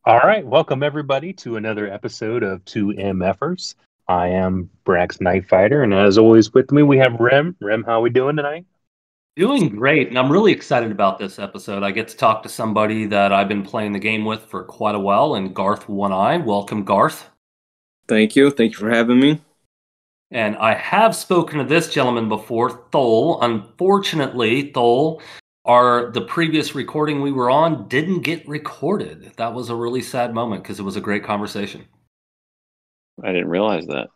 All right, welcome everybody to another episode of 2MFers. I am Brax Night Fighter, and as always with me we have R.E.M. R.E.M, how we doing tonight? Doing great, and I'm really excited about this episode. I get to talk to somebody that I've been playing the game with for quite a while, and GarthOneEye. Welcome, Garth. Thank you. Thank you for having me. And I have spoken to this gentleman before, Thol. Unfortunately, Thol, the previous recording we were on didn't get recorded. That was a really sad moment because it was a great conversation. I didn't realize that.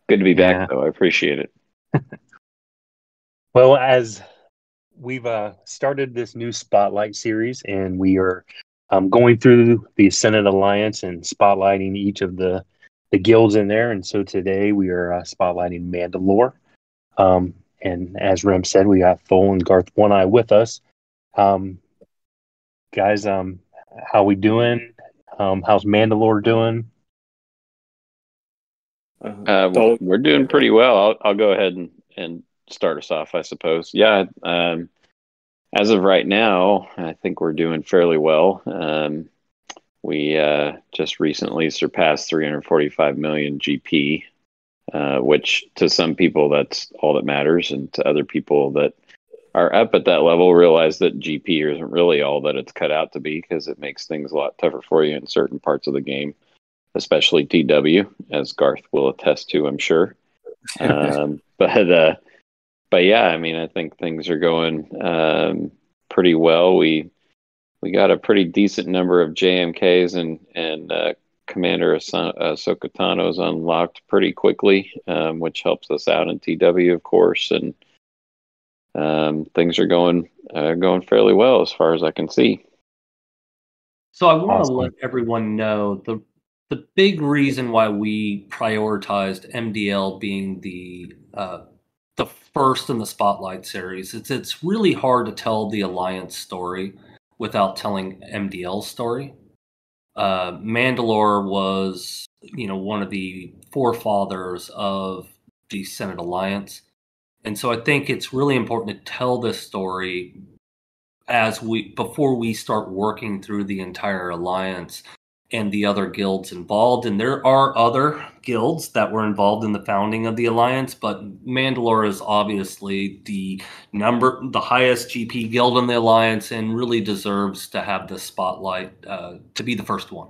Good to be back, though. I appreciate it. Well, as we've started this new Spotlight series, and we are going through the Senate Alliance and spotlighting each of the guilds in there. And so today we are spotlighting Mandalore. And as R.E.M said, we got Thol and GarthOneEye with us. Guys, how we doing? How's Mandalore doing? We're doing pretty well. I'll go ahead and start us off, I suppose. Yeah. As of right now, I think we're doing fairly well. We just recently surpassed 345 million GP, which to some people that's all that matters, and to other people that are up at that level realize that GP isn't really all that it's cut out to be, because it makes things a lot tougher for you in certain parts of the game, especially TW, as Garth will attest to, I'm sure. But yeah, I mean, I think things are going pretty well. We got a pretty decent number of JMKs and Commander Ahsoka Tano's unlocked pretty quickly, which helps us out in TW, of course, and things are going fairly well as far as I can see. So I want to let everyone know the big reason why we prioritized MDL being the first in the Spotlight series. It's really hard to tell the Alliance story without telling MDL's story. Mandalore was, one of the forefathers of the Senate Alliance. And so I think it's really important to tell this story before we start working through the entire Alliance and the other guilds involved. And there are other guilds that were involved in the founding of the Alliance, but Mandalore is obviously the highest GP guild in the Alliance, and really deserves to have the spotlight to be the first one.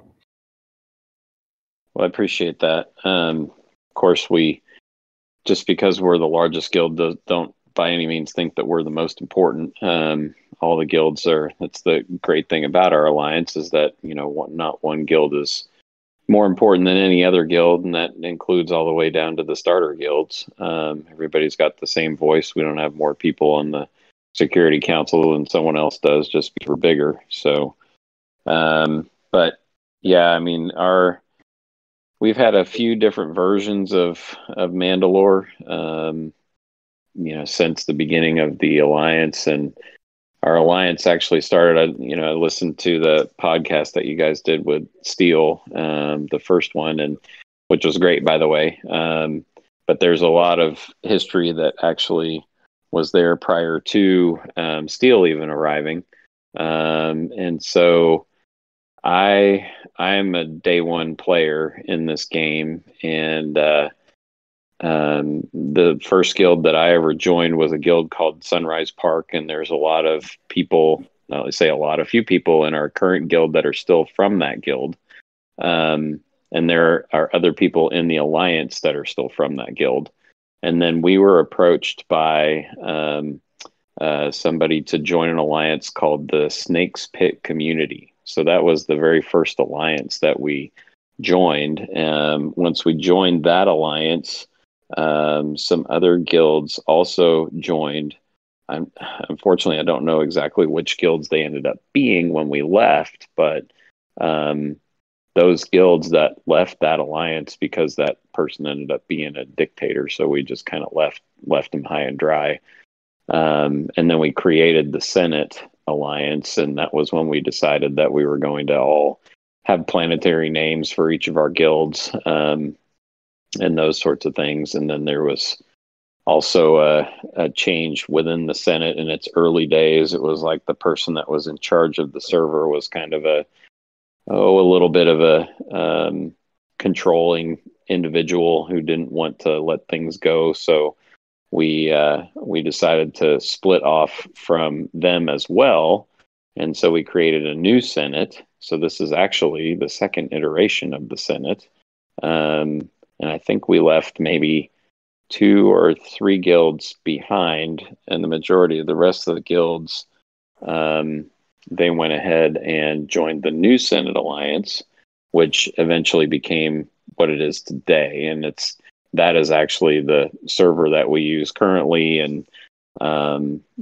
Well, I appreciate that. Of course, just because we're the largest guild, don't by any means think that we're the most important. All the guilds are. That's the great thing about our alliance, is that not one guild is more important than any other guild, and that includes all the way down to the starter guilds. Everybody's got the same voice. We don't have more people on the security council than someone else does, just because we're bigger. So, but yeah, I mean, we've had a few different versions of Mandalore, since the beginning of the Alliance. And our Alliance actually started, I listened to the podcast that you guys did with Steel, the first one, and which was great, by the way. But there's a lot of history that actually was there prior to Steel even arriving. And so I'm a day one player in this game, and the first guild that I ever joined was a guild called Sunrise Park, and there's a lot of people, a few people in our current guild that are still from that guild, and there are other people in the Alliance that are still from that guild. And then we were approached by somebody to join an alliance called the Snake's Pit Community. So that was the very first alliance that we joined. Once we joined that alliance, some other guilds also joined. Unfortunately, I don't know exactly which guilds they ended up being when we left, but those guilds that left that alliance because that person ended up being a dictator, so we just kind of left him high and dry. And then we created the Senate Alliance, and that was when we decided that we were going to all have planetary names for each of our guilds, and those sorts of things. And then there was also a change within the Senate in its early days. It was like the person that was in charge of the server was kind of a little bit of a controlling individual who didn't want to let things go. So we decided to split off from them as well, and so we created a new Senate. So this is actually the second iteration of the Senate, and I think we left maybe 2 or 3 guilds behind, and the majority of the rest of the guilds, they went ahead and joined the new Senate Alliance, which eventually became what it is today. And that is actually the server that we use currently, and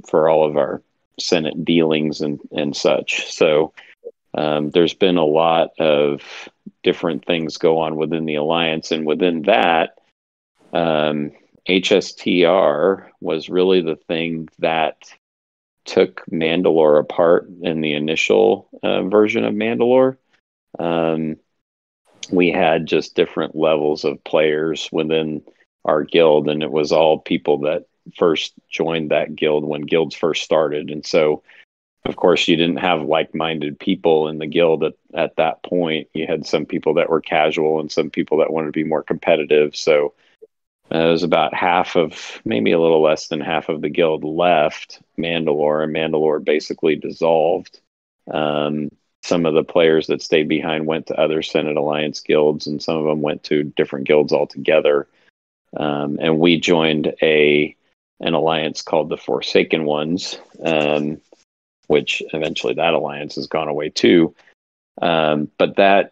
for all of our Senate dealings and such. So there's been a lot of different things go on within the Alliance, and within that, HSTR was really the thing that took Mandalore apart in the initial version of Mandalore. We had just different levels of players within our guild, and it was all people that first joined that guild when guilds first started. And so, of course, you didn't have like-minded people in the guild at that point. You had some people that were casual and some people that wanted to be more competitive. So it was about half of, maybe a little less than half of the guild left Mandalore, and Mandalore basically dissolved. Some of the players that stayed behind went to other Senate Alliance guilds, and some of them went to different guilds altogether. And we joined an alliance called the Forsaken Ones, which eventually that alliance has gone away too. But that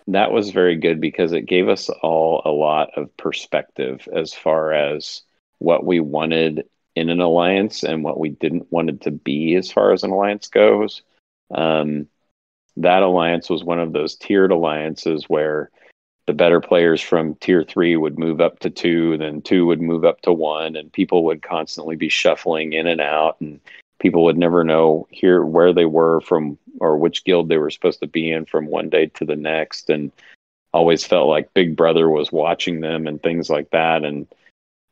was very good because it gave us all a lot of perspective as far as what we wanted in an alliance and what we didn't want it to be as far as an alliance goes. That alliance was one of those tiered alliances where the better players from tier 3 would move up to 2, then 2 would move up to 1, and people would constantly be shuffling in and out, and people would never know where they were from or which guild they were supposed to be in from one day to the next, and always felt like Big Brother was watching them and things like that. And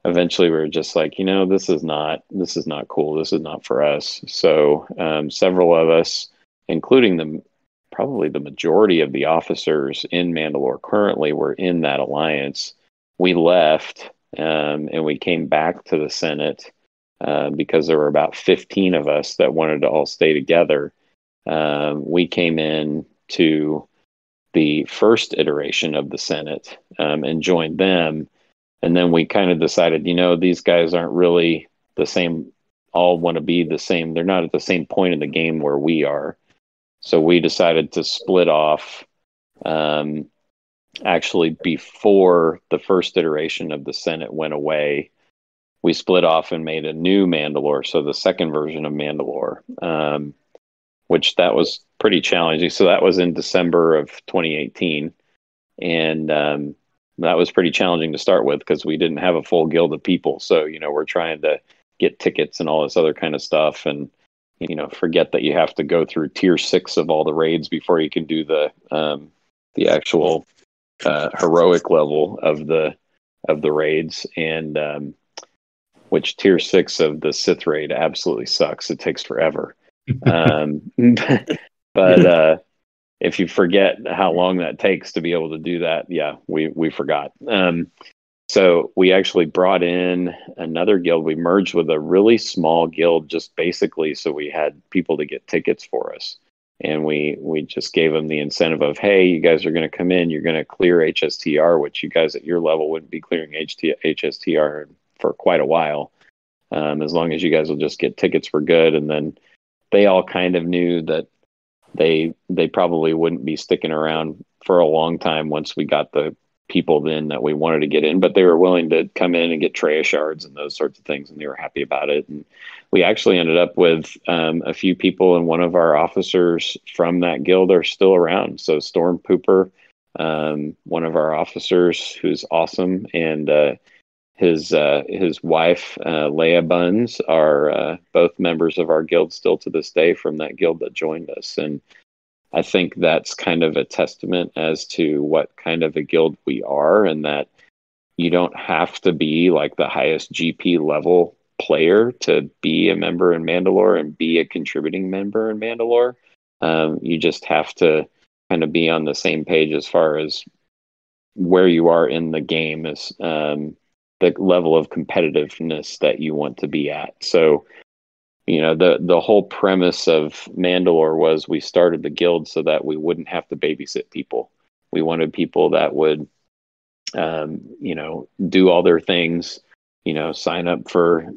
eventually we were just like, this is not cool. This is not for us. So several of us, including probably the majority of the officers in Mandalore currently, were in that alliance. We left and we came back to the Senate because there were about 15 of us that wanted to all stay together. We came in to the first iteration of the Senate and joined them. And then we kind of decided, these guys aren't really the same, all want to be the same. They're not at the same point in the game where we are. So we decided to split off actually before the first iteration of the Senate went away. We split off and made a new Mandalore, so the second version of Mandalore, which that was pretty challenging. So that was in December of 2018. And that was pretty challenging to start with because we didn't have a full guild of people. So, we're trying to get tickets and all this other kind of stuff. And, forget that you have to go through tier 6 of all the raids before you can do the actual heroic level of the raids. And which tier 6 of the Sith raid absolutely sucks. It takes forever. But if you forget how long that takes to be able to do that, yeah, we forgot. So we actually brought in another guild. We merged with a really small guild just basically so we had people to get tickets for us. And we just gave them the incentive of, hey, you guys are going to come in, you're going to clear HSTR, which you guys at your level wouldn't be clearing HSTR for quite a while. As long as you guys will just get tickets for good. And then they all kind of knew that they probably wouldn't be sticking around for a long time once we got the people then that we wanted to get in, but they were willing to come in and get Treya shards and those sorts of things, and they were happy about it. And we actually ended up with a few people, and one of our officers from that guild are still around. So Storm Pooper, one of our officers who's awesome, and his wife Leia Buns are both members of our guild still to this day from that guild that joined us. And I think that's kind of a testament as to what kind of a guild we are, and that you don't have to be like the highest GP level player to be a member in Mandalore and be a contributing member in Mandalore. You just have to kind of be on the same page as far as where you are in the game, is the level of competitiveness that you want to be at. So, the whole premise of Mandalore was we started the guild so that we wouldn't have to babysit people. We wanted people that would, do all their things, sign up for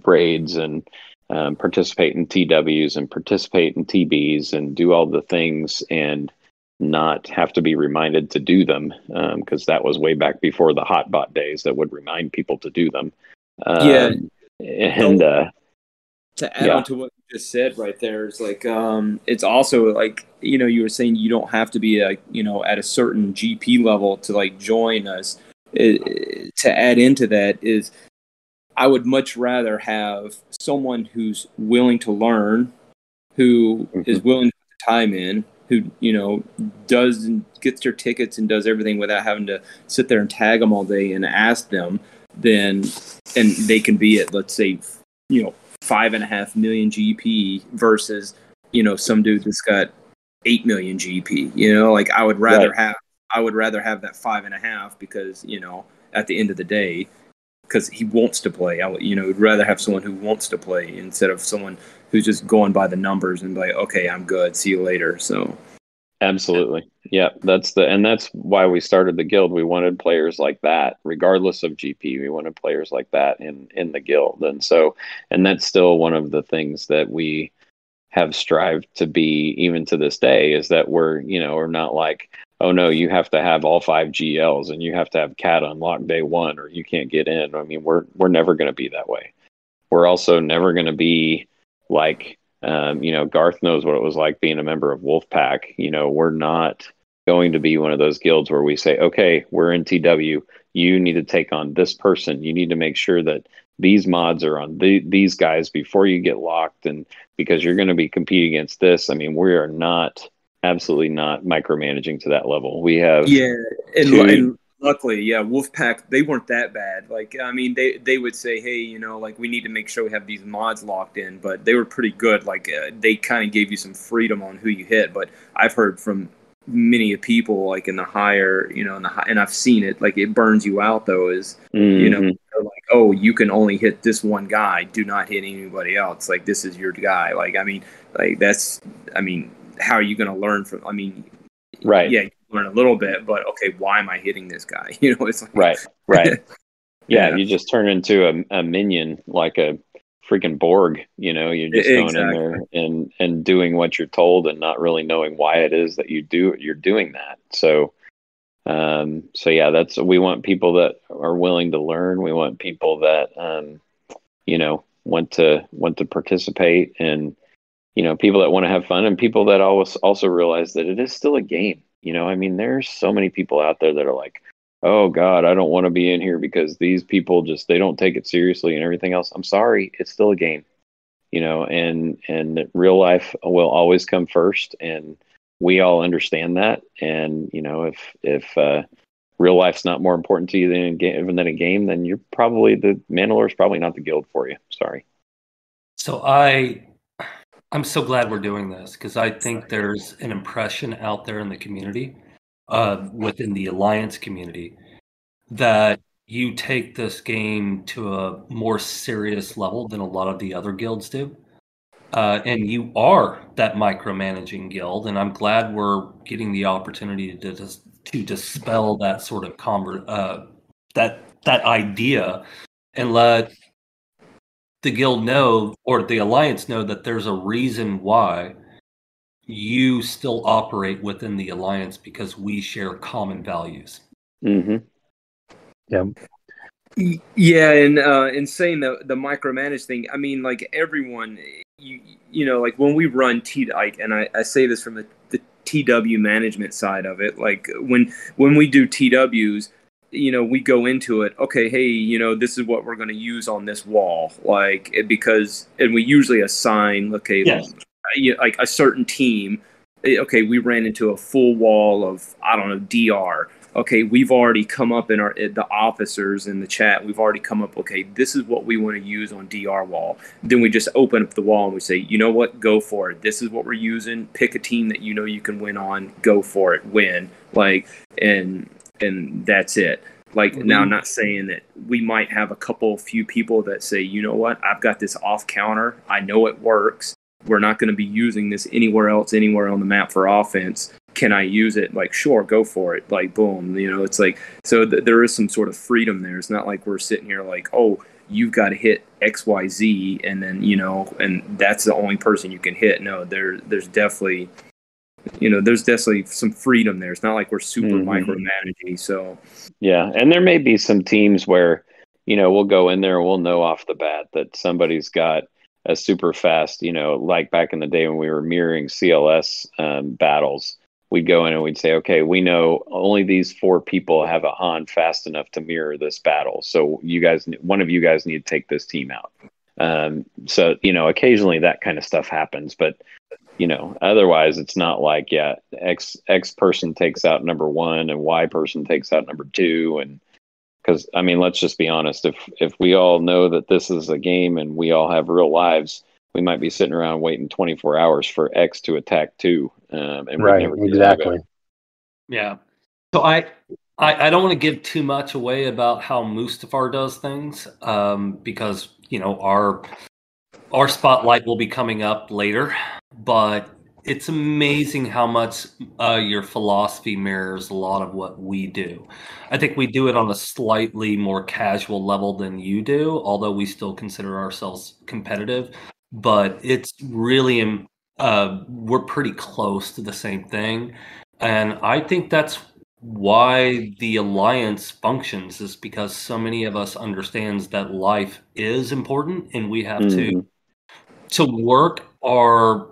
raids and participate in TWs and participate in TBs and do all the things and not have to be reminded to do them, because that was way back before the hotbot days that would remind people to do them. And to add on to what you just said right there, is like it's also like, you were saying you don't have to be at a certain GP level to like join us. To add into that is, I would much rather have someone who's willing to learn, who is willing to put the time in, who does and gets their tickets and does everything without having to sit there and tag them all day and ask them. And they can be at, let's say, 5.5 million GP versus some dude that's got 8 million GP. Like I would rather have that 5.5, because at the end of the day, because he wants to play. Would rather have someone who wants to play instead of someone who's just going by the numbers and like, okay, I'm good, see you later. So absolutely, yeah, that's why we started the guild. We wanted players like that, regardless of GP. We wanted players like that in the guild, and that's still one of the things that we have strived to be, even to this day, is that we're not like, oh no, you have to have all 5 GLs and you have to have CAT unlocked day one or you can't get in. I mean, we're never going to be that way. We're also never going to be like, Garth knows what it was like being a member of Wolfpack. We're not going to be one of those guilds where we say, okay, we're in TW, you need to take on this person. You need to make sure that these mods are on these guys before you get locked, and because you're going to be competing against this. I mean, we are absolutely not micromanaging to that level. We have and luckily, Wolfpack, they weren't that bad. Like, I mean, they would say, hey, like we need to make sure we have these mods locked in, but they were pretty good. Like they kind of gave you some freedom on who you hit. But I've heard from many people, like in the higher, and I've seen it, like it burns you out though, is, they're like, oh, you can only hit this one guy, do not hit anybody else. Like, this is your guy. Like, I mean, how are you going to learn from, right. Yeah, you learn a little bit, but okay, why am I hitting this guy? It's like, right. Yeah, you just turn into a minion, like a freaking Borg. You're just going in there and doing what you're told and not really knowing why it is that you're doing that. So yeah, we want people that are willing to learn. We want people that want to participate, and people that want to have fun, and people that also realize that it is still a game. There's so many people out there that are like, oh God, I don't want to be in here because these people they don't take it seriously and everything else. I'm sorry, it's still a game, and real life will always come first, and we all understand that. And if real life's not more important to you than a game, then you're probably the Mandalore's probably not the guild for you. Sorry. So I'm so glad we're doing this, because I think there's an impression out there in the community, within the Alliance community, that you take this game to a more serious level than a lot of the other guilds do. And you are that micromanaging guild, and I'm glad we're getting the opportunity to dispel that sort of that idea, and let the guild know, or the Alliance know, that there's a reason why you still operate within the Alliance, because we share common values. Mm-hmm. Yeah. Yeah, and saying the micromanage thing, I mean, like everyone, like when we run and I say this from the TW management side of it, like when we do TWs, we go into it, okay, hey, this is what we're going to use on this wall, like, and we usually assign, okay, Yes. like a certain team, okay, we ran into a full wall of, I don't know, DR. okay, we've already come up in the officers in the chat. We've already come up. Okay, this is what we want to use on DR wall. Then we just open up the wall and we say, you know what, go for it. This is what we're using. Pick a team that you know you can win on. Go for it. Win. Like, and that's it. Like, now, I'm not saying that we might have a few people that say, you know what, I've got this off counter. I know it works. We're not going to be using this anywhere else, anywhere on the map for offense. Can I use it? Like, sure, go for it. Like, boom. You know, it's like, so there is some sort of freedom there. It's not like we're sitting here like, oh, you've got to hit XYZ and then, you know, and that's the only person you can hit. No, there's definitely, you know, there's definitely some freedom there. It's not like we're super micromanaging. So, yeah. And there may be some teams where, you know, we'll go in there and we'll know off the bat that somebody's got a super fast, you know, like back in the day when we were mirroring CLS battles, we'd go in and we'd say, okay, we know only these 4 people have a Han fast enough to mirror this battle. So one of you guys need to take this team out. So, you know, occasionally that kind of stuff happens, but you know, otherwise it's not like, yeah, X person takes out number 1 and Y person takes out number 2. And because, I mean, let's just be honest, if we all know that this is a game and we all have real lives, we might be sitting around waiting 24 hours for X to attack 2. And right, exactly. Yeah. So I don't want to give too much away about how Mustafar does things, because, you know, our spotlight will be coming up later, but it's amazing how much your philosophy mirrors a lot of what we do. I think we do it on a slightly more casual level than you do, although we still consider ourselves competitive. But it's really, we're pretty close to the same thing. And I think that's why the Alliance functions, is because so many of us understands that life is important and we have to work our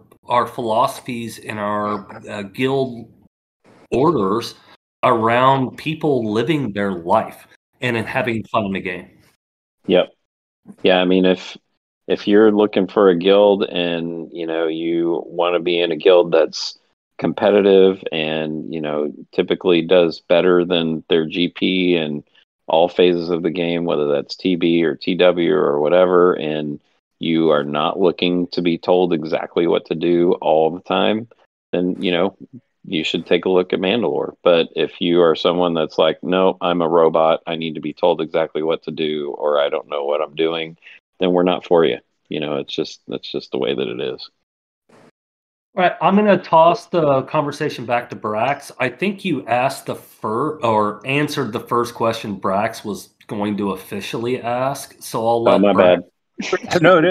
philosophies and our guild orders around people living their life and having fun in the game. Yep. Yeah, I mean, if you're looking for a guild and, you know, you want to be in a guild that's competitive and, you know, typically does better than their GP in all phases of the game, whether that's TB or TW or whatever, and you are not looking to be told exactly what to do all the time, then, you know, you should take a look at Mandalore. But if you are someone that's like, no, I'm a robot, I need to be told exactly what to do, or I don't know what I'm doing, then we're not for you. You know, that's just the way that it is. All right, I'm going to toss the conversation back to Brax. I think you asked answered the first question Brax was going to officially ask, so I'll let my bad. No,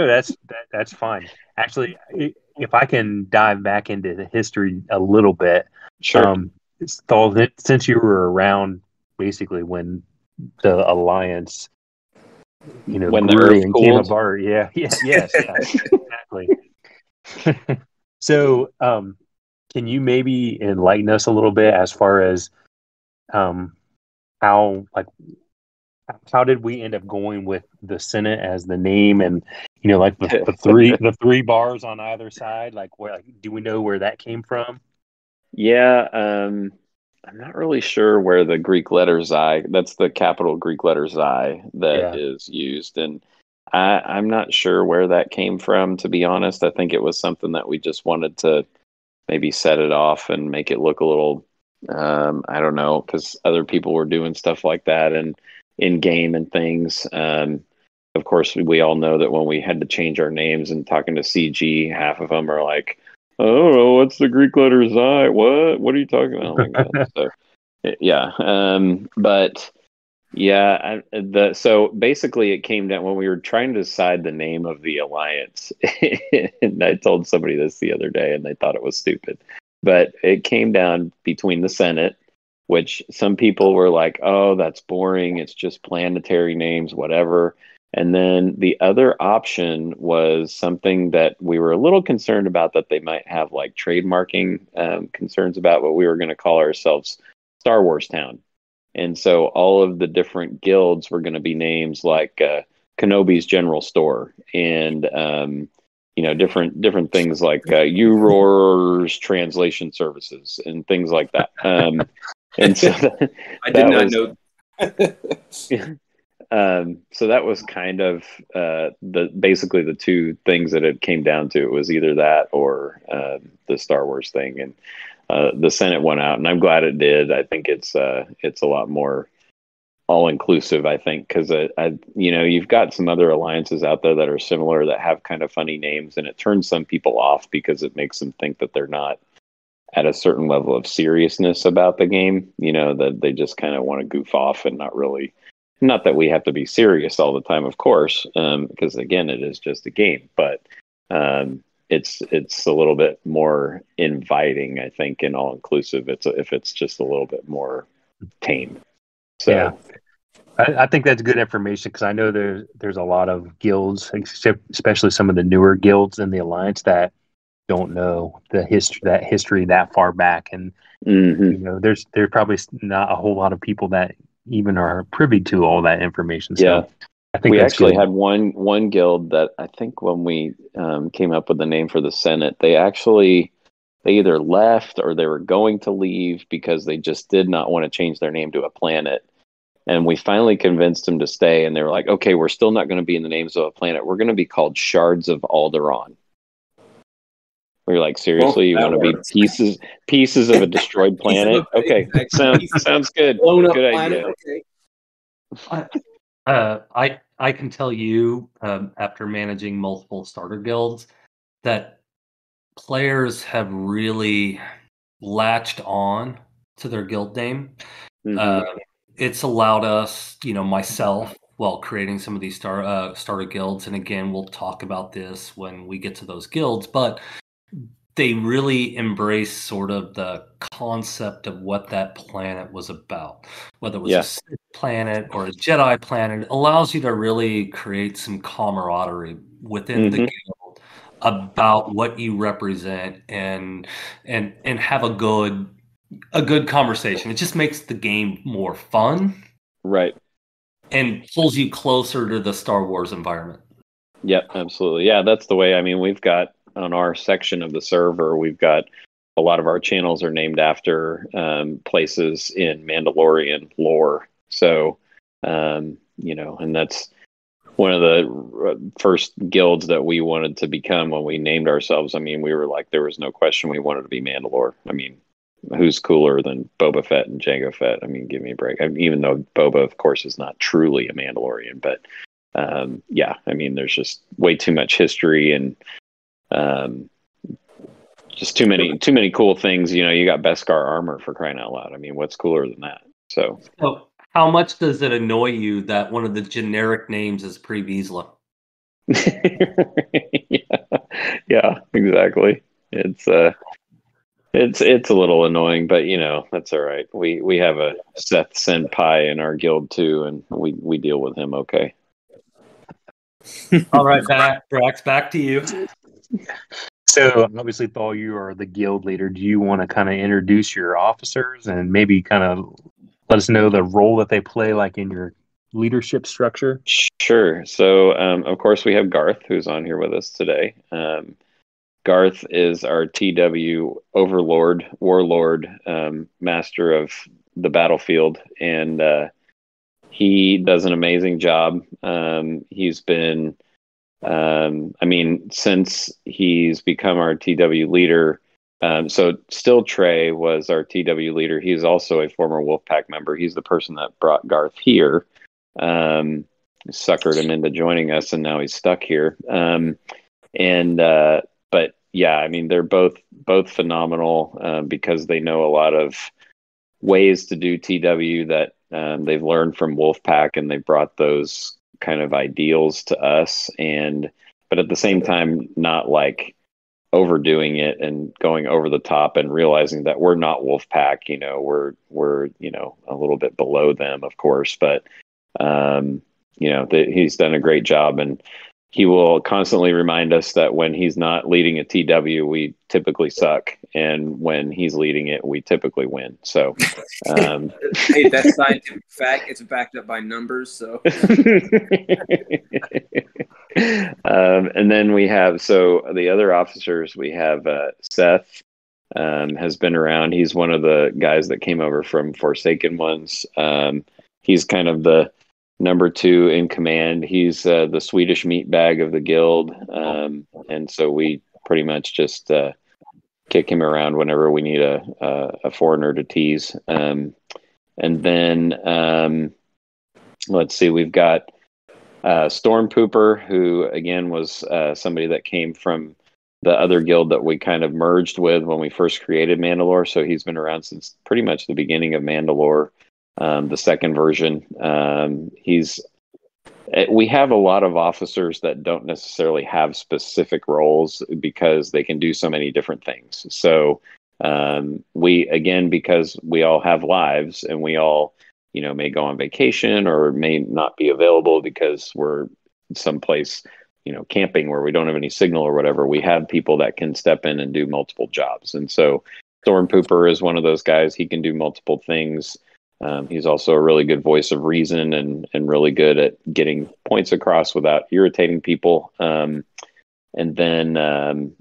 that's fine. Actually, if I can dive back into the history a little bit, sure. Thol, since you were around basically when the Alliance, you know, when grew the Earth and cooled. came apart, exactly. So, can you maybe enlighten us a little bit as far as how did we end up going with the Senate as the name, and you know, like the three bars on either side? Like, do we know where that came from? Yeah, I'm not really sure where the Greek letter Xi, that's the capital Greek letter Xi that is used, and I'm not sure where that came from, to be honest. I think it was something that we just wanted to maybe set it off and make it look a little, I don't know, because other people were doing stuff like that and in game and things. Of course, we all know that when we had to change our names and talking to CG, half of them are like, I don't know, what's the Greek letter Xi? What are you talking about? Oh my God. So, yeah. But yeah, so basically it came down when we were trying to decide the name of the Alliance. And I told somebody this the other day and they thought it was stupid. But it came down between the Senate, which some people were like, oh, that's boring. It's just planetary names, whatever. And then the other option was something that we were a little concerned about, that they might have like trademarking concerns about, but we were going to call ourselves Star Wars Town. And so all of the different guilds were going to be names like Kenobi's General Store, and you know, different things like UROR's Translation Services and things like that. And so I did not know. So that was kind of basically the two things that it came down to. It was either that or the Star Wars thing, and the Senate went out, and I'm glad it did. I think it's a lot more all inclusive. I think because you've got some other alliances out there that are similar that have kind of funny names, and it turns some people off because it makes them think that they're not at a certain level of seriousness about the game. That they just kind of want to goof off and not really. Not that we have to be serious all the time, of course, because again, it is just a game. But it's a little bit more inviting, I think, and all inclusive. If it's just a little bit more tame. So yeah, I think that's good information because I know there's a lot of guilds, especially some of the newer guilds in the Alliance that don't know the history that far back, and there's probably not a whole lot of people that even are privy to all that information. Yeah. So I think we actually good. had one guild that I think when we came up with the name for the Senate, they either left or they were going to leave because they just did not want to change their name to a planet. And we finally convinced them to stay, and they were like, okay, we're still not going to be in the names of a planet. We're going to be called Shards of Alderaan. We were like, seriously, you want to be pieces of a destroyed planet? Okay, sounds good. Good idea. Okay. I can tell you after managing multiple starter guilds that players have really latched on to their guild name. It's allowed us, myself, while creating some of these starter guilds, and again, we'll talk about this when we get to those guilds, but they really embrace sort of the concept of what that planet was about. Whether it was a Sith planet or a Jedi planet, it allows you to really create some camaraderie within the guild about what you represent and have a good conversation. It just makes the game more fun. Right. And pulls you closer to the Star Wars environment. Yep, absolutely. Yeah, that's the way. I mean, we've got on our section of the server, we've got a lot of our channels are named after places in Mandalorian lore. So, and that's one of the first guilds that we wanted to become when we named ourselves. I mean, we were like, there was no question we wanted to be Mandalore. I mean, who's cooler than Boba Fett and Jango Fett? I mean, give me a break. Even though Boba, of course, is not truly a Mandalorian, but yeah, I mean, there's just way too much history and just too many cool things. You got Beskar armor, for crying out loud. I mean, what's cooler than that? So how much does it annoy you that one of the generic names is Pre Vizsla? yeah, exactly. It's a little annoying, but that's all right. We have a Seth Senpai in our guild too, and we deal with him okay. All right, Brax, back to you. So obviously, Thol, you are the guild leader. Do you want to kind of introduce your officers and maybe kind of let us know the role that they play, like in your leadership structure? Sure. So, of course, we have Garth, who's on here with us today. Garth is our TW overlord, warlord, master of the battlefield, and he does an amazing job. He's been, since he's become our TW leader, so still Trey was our TW leader. He's also a former Wolfpack member. He's the person that brought Garth here, suckered him into joining us, and now he's stuck here. But yeah, I mean, they're both phenomenal because they know a lot of ways to do TW that they've learned from Wolfpack, and they brought those kind of ideals to us. But at the same time, not like overdoing it and going over the top and realizing that we're not Wolfpack. We're a little bit below them, of course, but he's done a great job, and he will constantly remind us that when he's not leading a TW, we typically suck, and when he's leading it, we typically win. So, hey, that's scientific fact. It's backed up by numbers. So, and then we have the other officers. We have Seth, has been around. He's one of the guys that came over from Forsaken Ones. He's kind of the number 2 in command. He's the Swedish meat bag of the guild, and so we pretty much just kick him around whenever we need a foreigner to tease. And then let's see, we've got Storm Pooper, who again was somebody that came from the other guild that we kind of merged with when we first created Mandalore. So he's been around since pretty much the beginning of Mandalore, the second version. We have a lot of officers that don't necessarily have specific roles because they can do so many different things. So because we all have lives and we all, may go on vacation or may not be available because we're someplace, camping where we don't have any signal or whatever, we have people that can step in and do multiple jobs. And so Storm Pooper is one of those guys. He can do multiple things. He's also a really good voice of reason and really good at getting points across without irritating people. And then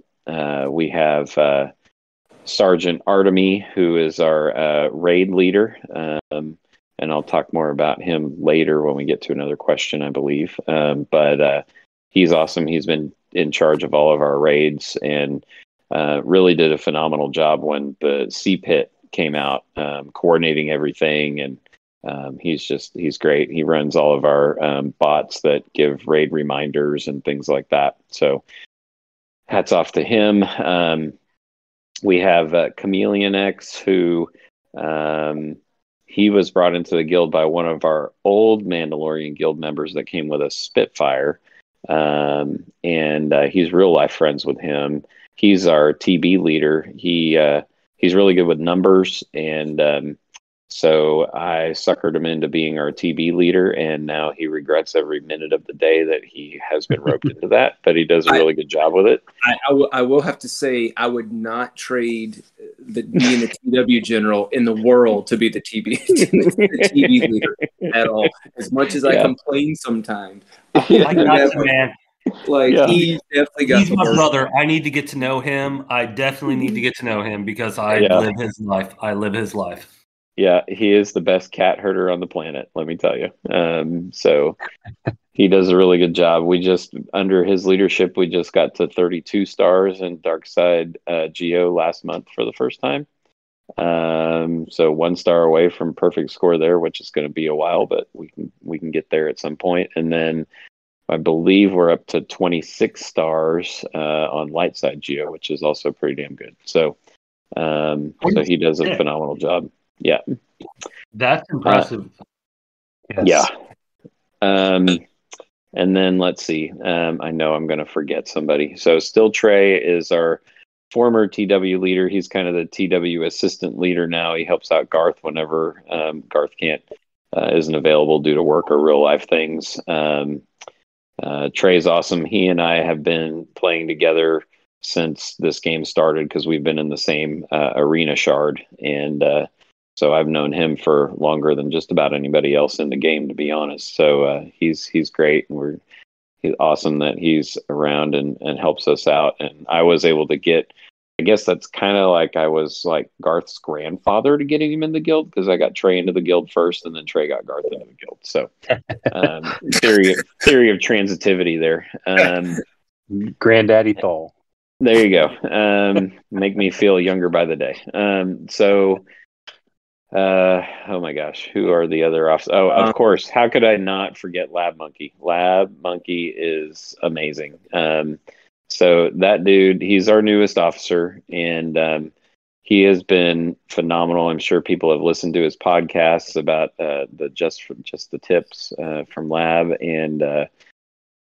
we have Sergeant Artemy, who is our raid leader. And I'll talk more about him later when we get to another question, I believe. But he's awesome. He's been in charge of all of our raids and really did a phenomenal job when the Sea Pit came out, coordinating everything. And he's great. He runs all of our bots that give raid reminders and things like that. So hats off to him. We have ÇMandaløreX, who he was brought into the guild by one of our old Mandalorian guild members that came with us, Spitfire. And he's real life friends with him. He's our TB leader. He's really good with numbers, and so I suckered him into being our TB leader, and now he regrets every minute of the day that he has been roped into that, but he does a really good job with it. I will have to say I would not trade being the TW general in the world to be the TB leader at all. As much as I complain sometimes. I got you, man. He definitely got. He's my brother. I need to get to know him. I definitely need to get to know him because I live his life. I live his life. Yeah, he is the best cat herder on the planet, let me tell you. So he does a really good job. Under his leadership, we just got to 32 stars in Darkside Geo last month for the first time. So 1 star away from perfect score there, which is going to be a while, but we can get there at some point. And then I believe we're up to 26 stars on Lightside Geo, which is also pretty damn good. So he does a phenomenal job. Yeah. That's impressive. Yes. Yeah. And then let's see. I know I'm going to forget somebody. So Still Trey is our former TW leader. He's kind of the TW assistant leader now. He helps out Garth whenever Garth isn't available due to work or real life things. Trey's awesome. He and I have been playing together since this game started because we've been in the same arena shard, and so I've known him for longer than just about anybody else in the game, to be honest. So he's great, and he's awesome that he's around and helps us out. And I was able to get, I guess that's kind of like I was like Garth's grandfather to getting him in the guild, because I got Trey into the guild first, and then Trey got Garth into the guild. So theory of transitivity there. Granddaddy Thol. There you go. Make me feel younger by the day. Oh my gosh, who are the other officers? Oh, of course. How could I not forget Lab Monkey? Lab Monkey is amazing. So that dude, he's our newest officer, and he has been phenomenal. I'm sure people have listened to his podcasts about the just the tips from Lab, and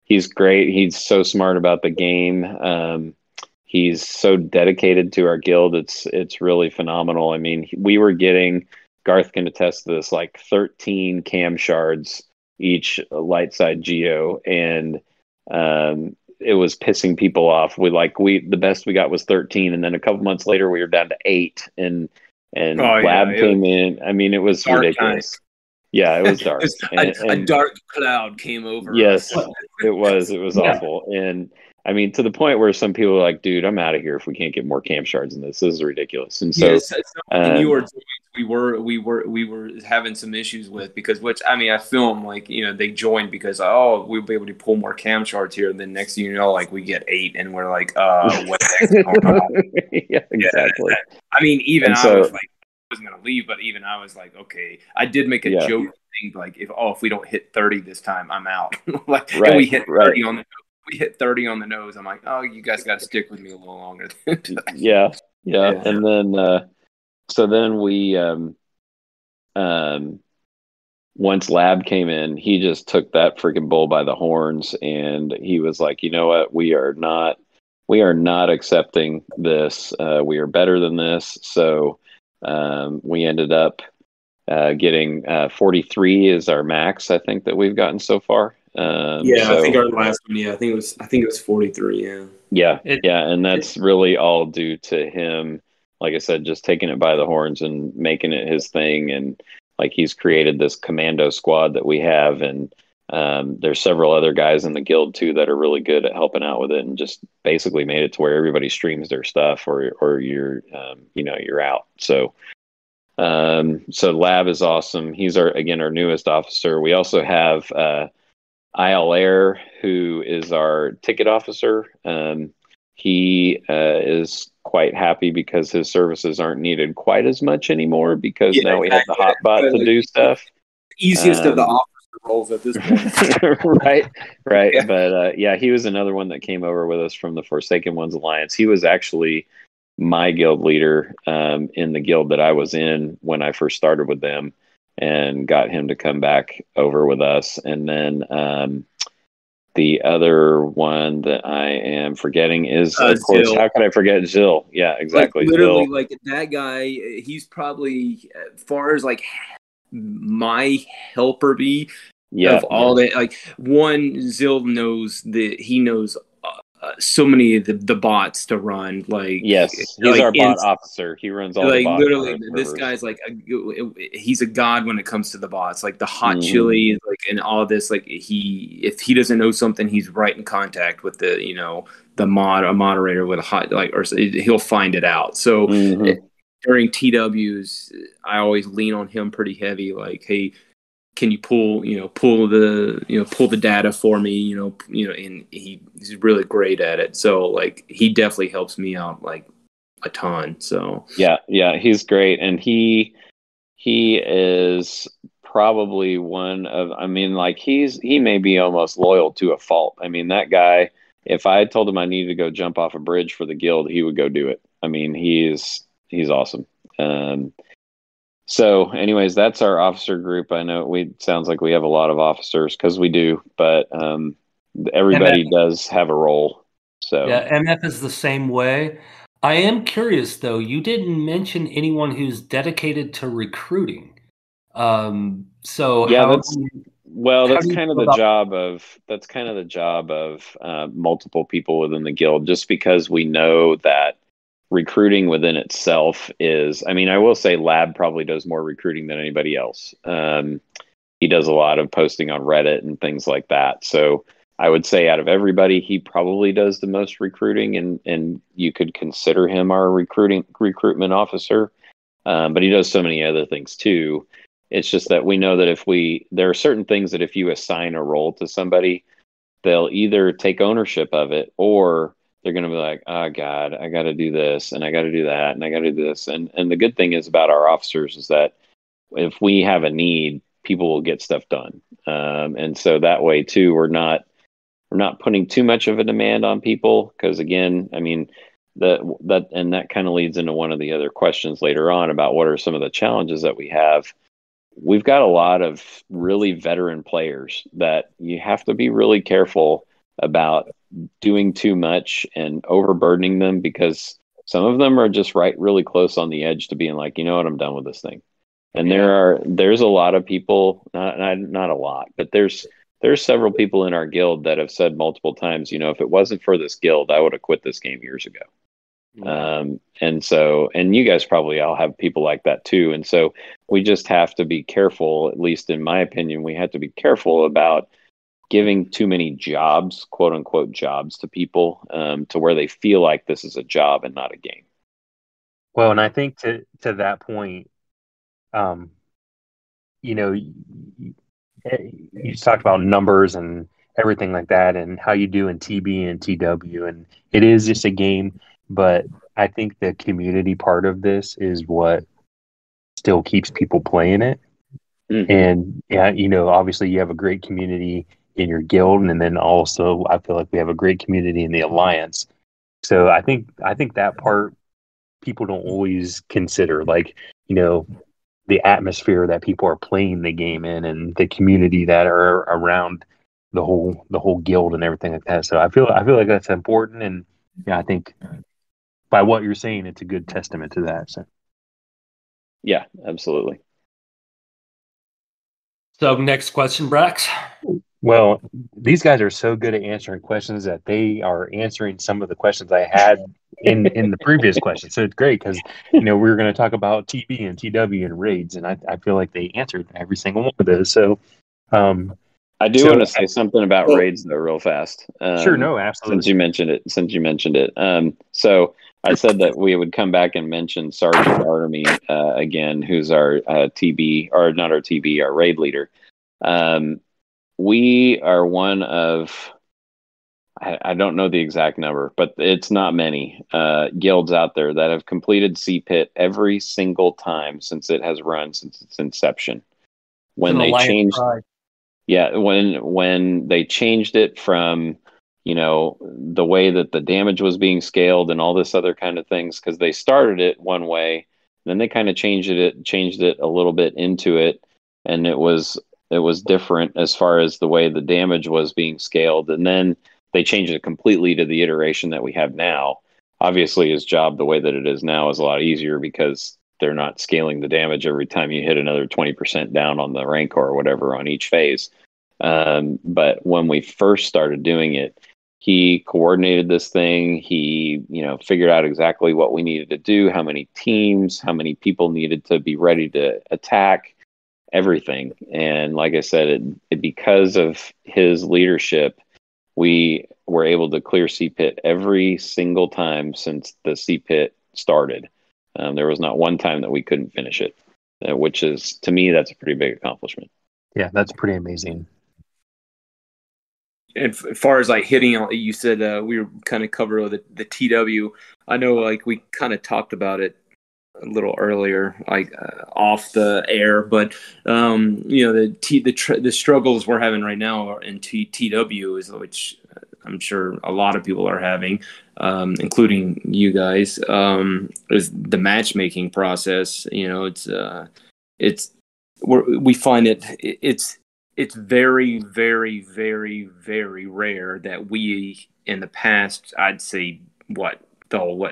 he's great. He's so smart about the game. He's so dedicated to our guild. It's really phenomenal. I mean, we were getting, Garth can attest to this, like 13 cam shards each Lightside Geo, and it was pissing people off. The best we got was 13, and then a couple months later we were down to 8, and Lab came in. I mean, it was ridiculous. Yeah, it was dark. A dark cloud came over. Yes, it was awful. And I mean, to the point where some people are like, dude, I'm out of here if we can't get more camp shards in this. This is ridiculous. And so, yes, in your joints, we were having some issues with, because I film like, they joined because we'll be able to pull more cam shards here, and then next thing you know, like we get 8 and we're like, what the heck's going on? Yeah, exactly. I mean, even And I was like, I wasn't gonna leave, but even I was like, okay. I did make a joke thing, like, if we don't hit 30 this time, I'm out. Like, and we hit 30 on the nose. We hit 30 on the nose. I'm like, oh, you guys got to stick with me a little longer. Yeah. And then so then we once Lab came in, he just took that freaking bull by the horns, and he was like, you know what, we are not accepting this. We are better than this. So we ended up getting 43 is our max, I think, that we've gotten so far. I think our last one, I think it was 43. Yeah, and that's really all due to him, like I said, just taking it by the horns and making it his thing. And like, he's created this commando squad that we have, and there's several other guys in the guild too that are really good at helping out with it, and just basically made it to where everybody streams their stuff, or you're you're out. So Lab is awesome. He's our newest officer. We also have R.E.M, who is our ticket officer. He is quite happy because his services aren't needed quite as much anymore, because now we have the hot bot to do stuff. Easiest of the officer roles at this point. Right. Yeah. But he was another one that came over with us from the Forsaken Ones Alliance. He was actually my guild leader in the guild that I was in when I first started with them, and got him to come back over with us. And then the other one that I am forgetting is, of course, Zill. How could I forget Zill? Yeah, exactly. Like, literally, Zill. Like that guy, he's probably, as far as like my helper bee of all that. Like, one, Zill knows he knows so many of the bots to run. Like, yes, he's our bot officer. He runs all the bots. Literally, this guy's like he's a god when it comes to the bots. Like the hot chili, like, and all this. Like, if he doesn't know something, he's right in contact with a moderator with a hot, like, or he'll find it out. So during TWs, I always lean on him pretty heavy. Like, hey, can you pull the data for me, and he's really great at it. So like, he definitely helps me out like a ton. So yeah, he's great. And he is probably one of, I mean, like, he may be almost loyal to a fault. I mean, that guy, if I told him I needed to go jump off a bridge for the guild, he would go do it. I mean, he's awesome. So anyways, that's our officer group. I know sounds like we have a lot of officers, because we do, but everybody does have a role. So yeah, MF is the same way. I am curious though, you didn't mention anyone who's dedicated to recruiting. So yeah, that's kind of the job of multiple people within the guild, just because we know that recruiting within itself is, I mean, I will say Lab probably does more recruiting than anybody else. He does a lot of posting on Reddit and things like that. So I would say out of everybody, he probably does the most recruiting, and you could consider him our recruitment officer. But he does so many other things too. It's just that we know that there are certain things that if you assign a role to somebody, they'll either take ownership of it, or they're going to be like, oh God, I got to do this, and I got to do that, and I got to do this. And the good thing is about our officers is that if we have a need, people will get stuff done. And so that way too, we're not putting too much of a demand on people, because again, I mean, that kind of leads into one of the other questions later on about what are some of the challenges that we have. We've got a lot of really veteran players that you have to be really careful about doing too much and overburdening them, because some of them are just really close on the edge to being like, you know what, I'm done with this thing. And there's a lot of people, not a lot, but there's several people in our guild that have said multiple times, if it wasn't for this guild, I would have quit this game years ago. And you guys probably all have people like that too. And so we just have to be careful, at least in my opinion, we have to be careful about giving too many jobs, quote unquote jobs, to people, to where they feel like this is a job and not a game. Well, and I think to that point, um, you know, you talked about numbers and everything like that, and how you do in TB and TW, and it is just a game. But I think the community part of this is what still keeps people playing it. Mm-hmm. And yeah, obviously you have a great community in your guild, and then also I feel like we have a great community in the alliance. So I think that part people don't always consider, like, the atmosphere that people are playing the game in, and the community that are around the whole guild and everything like that. So I feel like that's important, and yeah, I think by what you're saying, it's a good testament to that. So yeah, absolutely. So next question, Brax. well, these guys are so good at answering questions that they are answering some of the questions I had in the previous question. So it's great because we were going to talk about TB and TW and raids, and I feel like they answered every single one of those. So I do want to say something about raids though, real fast. Sure, no, absolutely. Since you mentioned it, so I said that we would come back and mention Sergeant Army again, who's our TB, or not our TB, our raid leader. We are one of, I don't know the exact number, but it's not many guilds out there that have completed CPIT every single time since it has run since its inception. When they changed. Yeah, when they changed it from, the way that the damage was being scaled and all this other kind of things, because they started it one way, then they kind of changed it a little bit into it, and it was different as far as the way the damage was being scaled, and then they changed it completely to the iteration that we have now. Obviously, his job the way that it is now is a lot easier because they're not scaling the damage every time you hit another 20% down on the Rancor or whatever on each phase. But when we first started doing it, he coordinated this thing. He, figured out exactly what we needed to do, how many teams, how many people needed to be ready to attack, everything. And like I said, because of his leadership, we were able to clear CPIT every single time since the CPIT started. There was not one time that we couldn't finish it, which is, to me, that's a pretty big accomplishment. Yeah, that's pretty amazing. And as far as like hitting, you said we were kind of covered with the TW. I know, like, we kind of talked about it a little earlier, like off the air, but the struggles we're having right now in TW is, which I'm sure a lot of people are having, including you guys, is the matchmaking process. We find it's very, very, very, very rare that we, in the past, I'd say,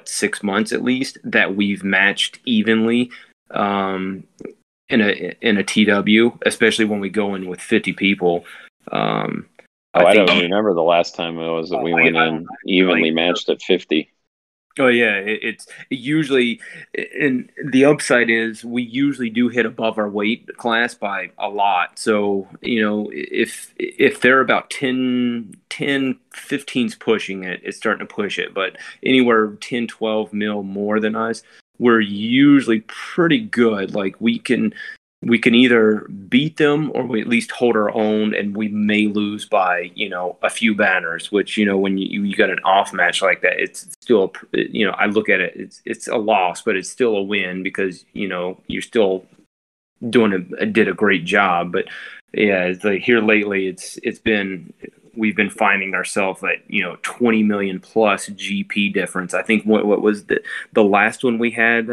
6 months at least, that we've matched evenly in a TW, especially when we go in with 50 people. I don't remember the last time it was that we went in evenly matched at 50. Oh yeah, it's usually, and the upside is we usually do hit above our weight class by a lot. So, if they're about 15's pushing it, it's starting to push it. But anywhere 10, 12 mil more than us, we're usually pretty good. Like, we can either beat them or we at least hold our own, and we may lose by, a few banners, which, when you got an off match like that, it's still, I look at it, it's a loss, but it's still a win because, you're still did a great job. But yeah, it's like here lately, we've been finding ourselves at, 20 million plus GP difference. I think what was the last one we had,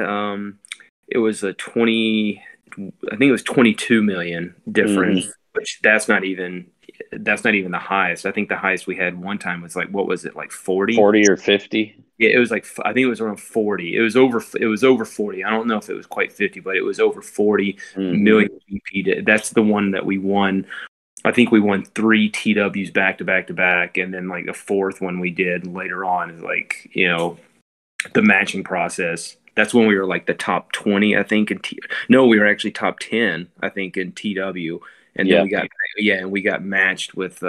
it was a 22 million difference, which that's not even the highest. I think the highest we had one time was, like, what was it, like 40 or 50? Yeah, it was like, I think it was around 40. It was over 40. I don't know if it was quite 50, but it was over 40 million GP. That's the one that we won. I think we won 3 TWs back to back to back, and then, like, the fourth one we did later on is, like, the matching process. That's when we were like the top 20, I think. We were actually top 10, I think, in TW. and then we got matched with.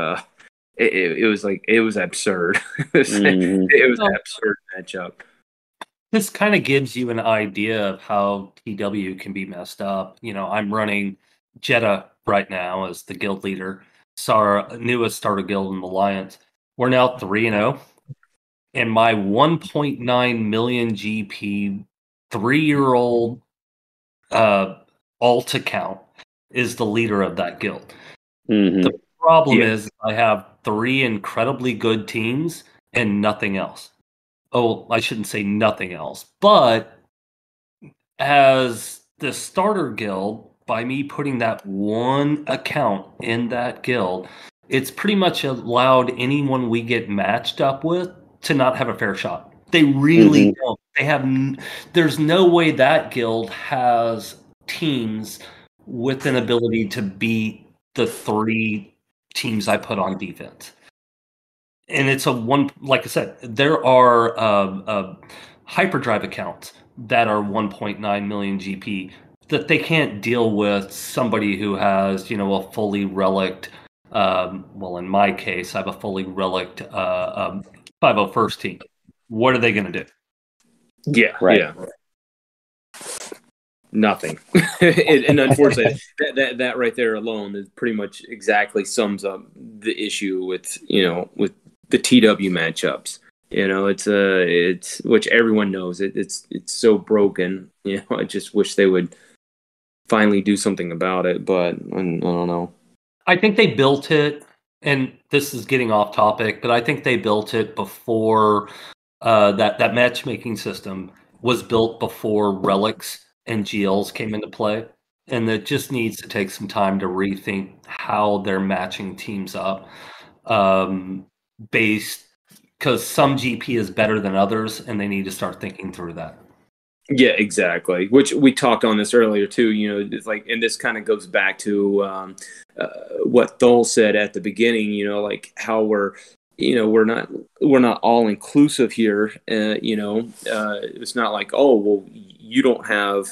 It was like it was absurd. It was an absurd matchup. This kind of gives you an idea of how TW can be messed up. I'm running Jetta right now as the guild leader. It's our newest starter guild in the Alliance. We're now 3-0. And my 1.9 million GP 3-year-old alt account is the leader of that guild. The problem is I have 3 incredibly good teams and nothing else. Oh, I shouldn't say nothing else. But as the starter guild, by me putting that one account in that guild, it's pretty much allowed anyone we get matched up with to not have a fair shot. They really don't. There's no way that guild has teams with an ability to beat the 3 teams I put on defense. And it's like I said, there are hyperdrive accounts that are 1.9 million GP that they can't deal with somebody who has, a fully relict. Well, in my case, I have a fully relict 2MFers team. What are they going to do? Yeah, right. Yeah. Nothing. And unfortunately, that right there alone is pretty much exactly sums up the issue with the TW matchups. It's which everyone knows it's so broken. I just wish they would finally do something about it, but I don't know. I think they built it, and this is getting off topic, but I think they built it before that matchmaking system was built before relics and GLs came into play, and it just needs to take some time to rethink how they're matching teams up, based because some GP is better than others, and they need to start thinking through that. Yeah, exactly. Which we talked on this earlier too. It's like, and this kind of goes back to what Thol said at the beginning. Like how we're not all inclusive here. It's not like, oh well, you don't have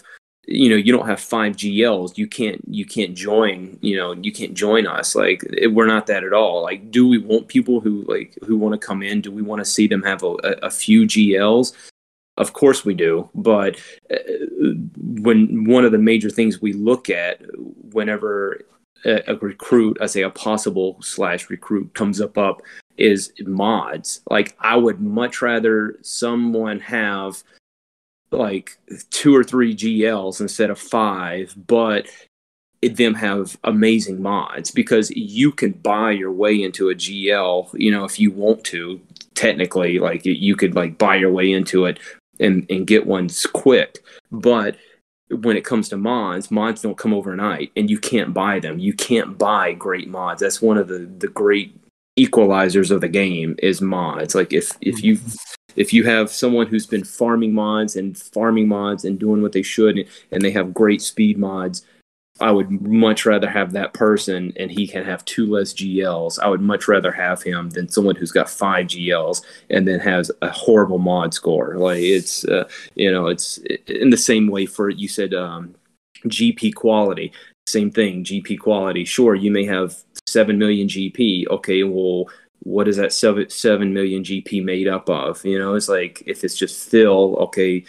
5 GLs. You can't join. You can't join us. Like we're not that at all. Like, do we want people who want to come in? Do we want to see them have a few GLs? Of course we do, but when one of the major things we look at whenever a recruit, I say a possible / recruit comes up is mods. Like I would much rather someone have like 2 or 3 GLs instead of 5, but them have amazing mods, because you can buy your way into a GL, if you want to. Technically, like you could like buy your way into it and get ones quick. But when it comes to mods don't come overnight, and you can't buy them. You can't buy great mods. That's one of the great equalizers of the game is mods. Like if you have someone who's been farming mods and doing what they should, and they have great speed mods, I would much rather have that person, and he can have 2 less GLs. I would much rather have him than someone who's got 5 GLs and then has a horrible mod score. Like it's it's in the same way for, you said GP quality. Same thing, GP quality. Sure, you may have 7 million GP. Okay, well, what is that 7 million GP made up of? It's like, if it's just fill, okay,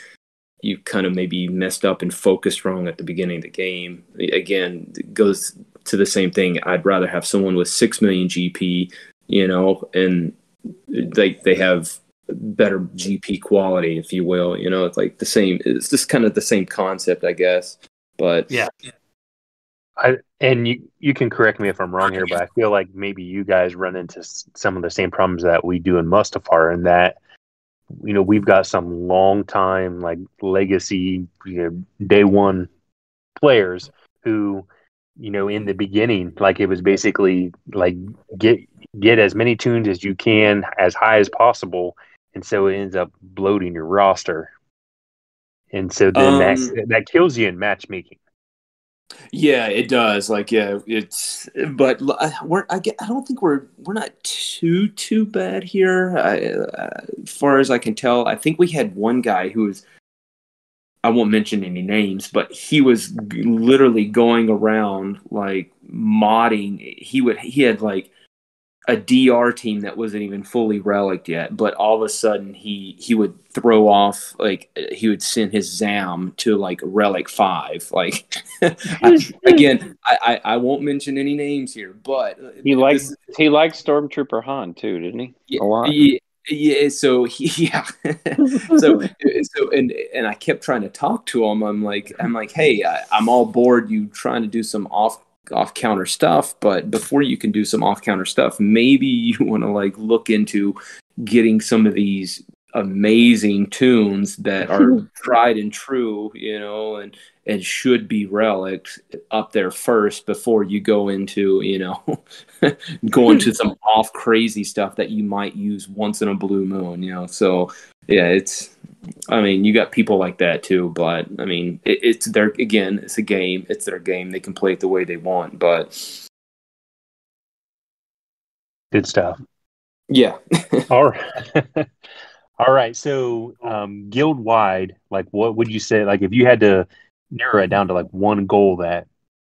you kind of maybe messed up and focused wrong at the beginning of the game. Again, it goes to the same thing. I'd rather have someone with 6 million GP, and they have better GP quality, if you will. It's like the same. It's just kind of the same concept, I guess. But yeah. And you can correct me if I'm wrong here, but I feel like maybe you guys run into some of the same problems that we do in Mustafar, in that we've got some long time, like legacy, day one players who, in the beginning, like it was basically like get as many tunes as you can, as high as possible, and so it ends up bloating your roster, and so then that kills you in matchmaking. Yeah, it does. Like, yeah, it's. But I don't think we're not too bad here. As far as I can tell, I think we had one guy who was. I won't mention any names, but he was literally going around like modding. He had like a DR team that wasn't even fully relicked yet, but all of a sudden he would throw off, like he would send his Zam to like relic 5. Like I won't mention any names here, but he liked Stormtrooper Han too, didn't he? Yeah, A lot. yeah. So yeah. so and I kept trying to talk to him. I'm like, hey, I'm all board you trying to do some off counter stuff, but before you can do some off counter stuff, maybe you want to like look into getting some of these amazing tunes that are tried and true, and should be relics up there first before you go into, going to some off crazy stuff that you might use once in a blue moon, So yeah, you got people like that too, but I mean, it's it's a game. It's their game. They can play it the way they want, but Good stuff. yeah. All right. All right. So, guild wide, like, what would you say? Like, if you had to narrow it down to like one goal that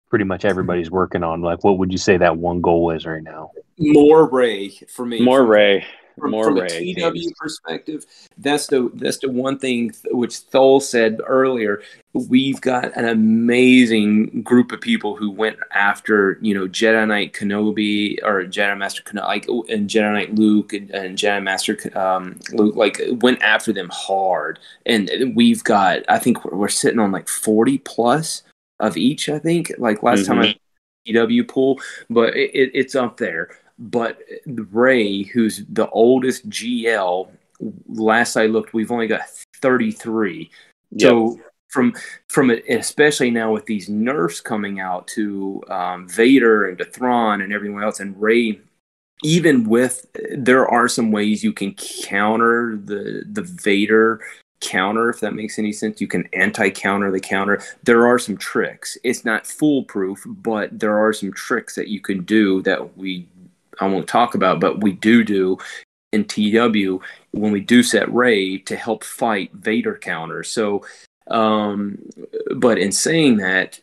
pretty much everybody's working on, like, what would you say that one goal is right now? More Ray for me. More Ray. From a TW perspective, that's the one thing which Thol said earlier. We've got an amazing group of people who went after, Jedi Knight Kenobi or Jedi Master Kenobi, and Jedi Knight Luke and Jedi Master Luke, like went after them hard. And we've got, I think we're sitting on like 40 plus of each. I think like last time I TW pool, but it's up there. But Ray, who's the oldest GL, last I looked, we've only got 33. Yep. So from it, especially now with these nerfs coming out to Vader and to Thrawn and everyone else, and Ray, even with, there are some ways you can counter the Vader counter, if that makes any sense. You can anti-counter the counter. There are some tricks. It's not foolproof, but there are some tricks that you can do that I won't talk about, but we do in TW when we do set Ray to help fight Vader counters. So, but in saying that,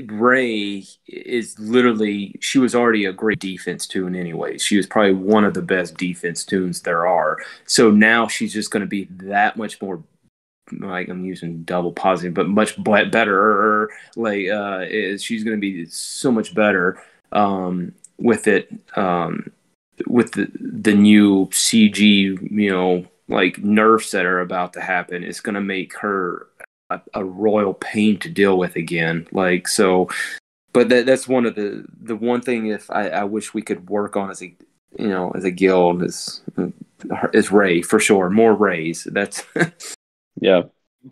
Ray is literally, she was already a great defense tune anyway. She was probably one of the best defense tunes there are. So now she's just going to be that much more, like I'm using double positive, but much better. Like she's going to be so much better with it, with the new CG, like nerfs that are about to happen. It's going to make her a royal pain to deal with again. Like, so, but that's one of the one thing if I wish we could work on as a guild is Ray for sure. More Rays. That's yeah.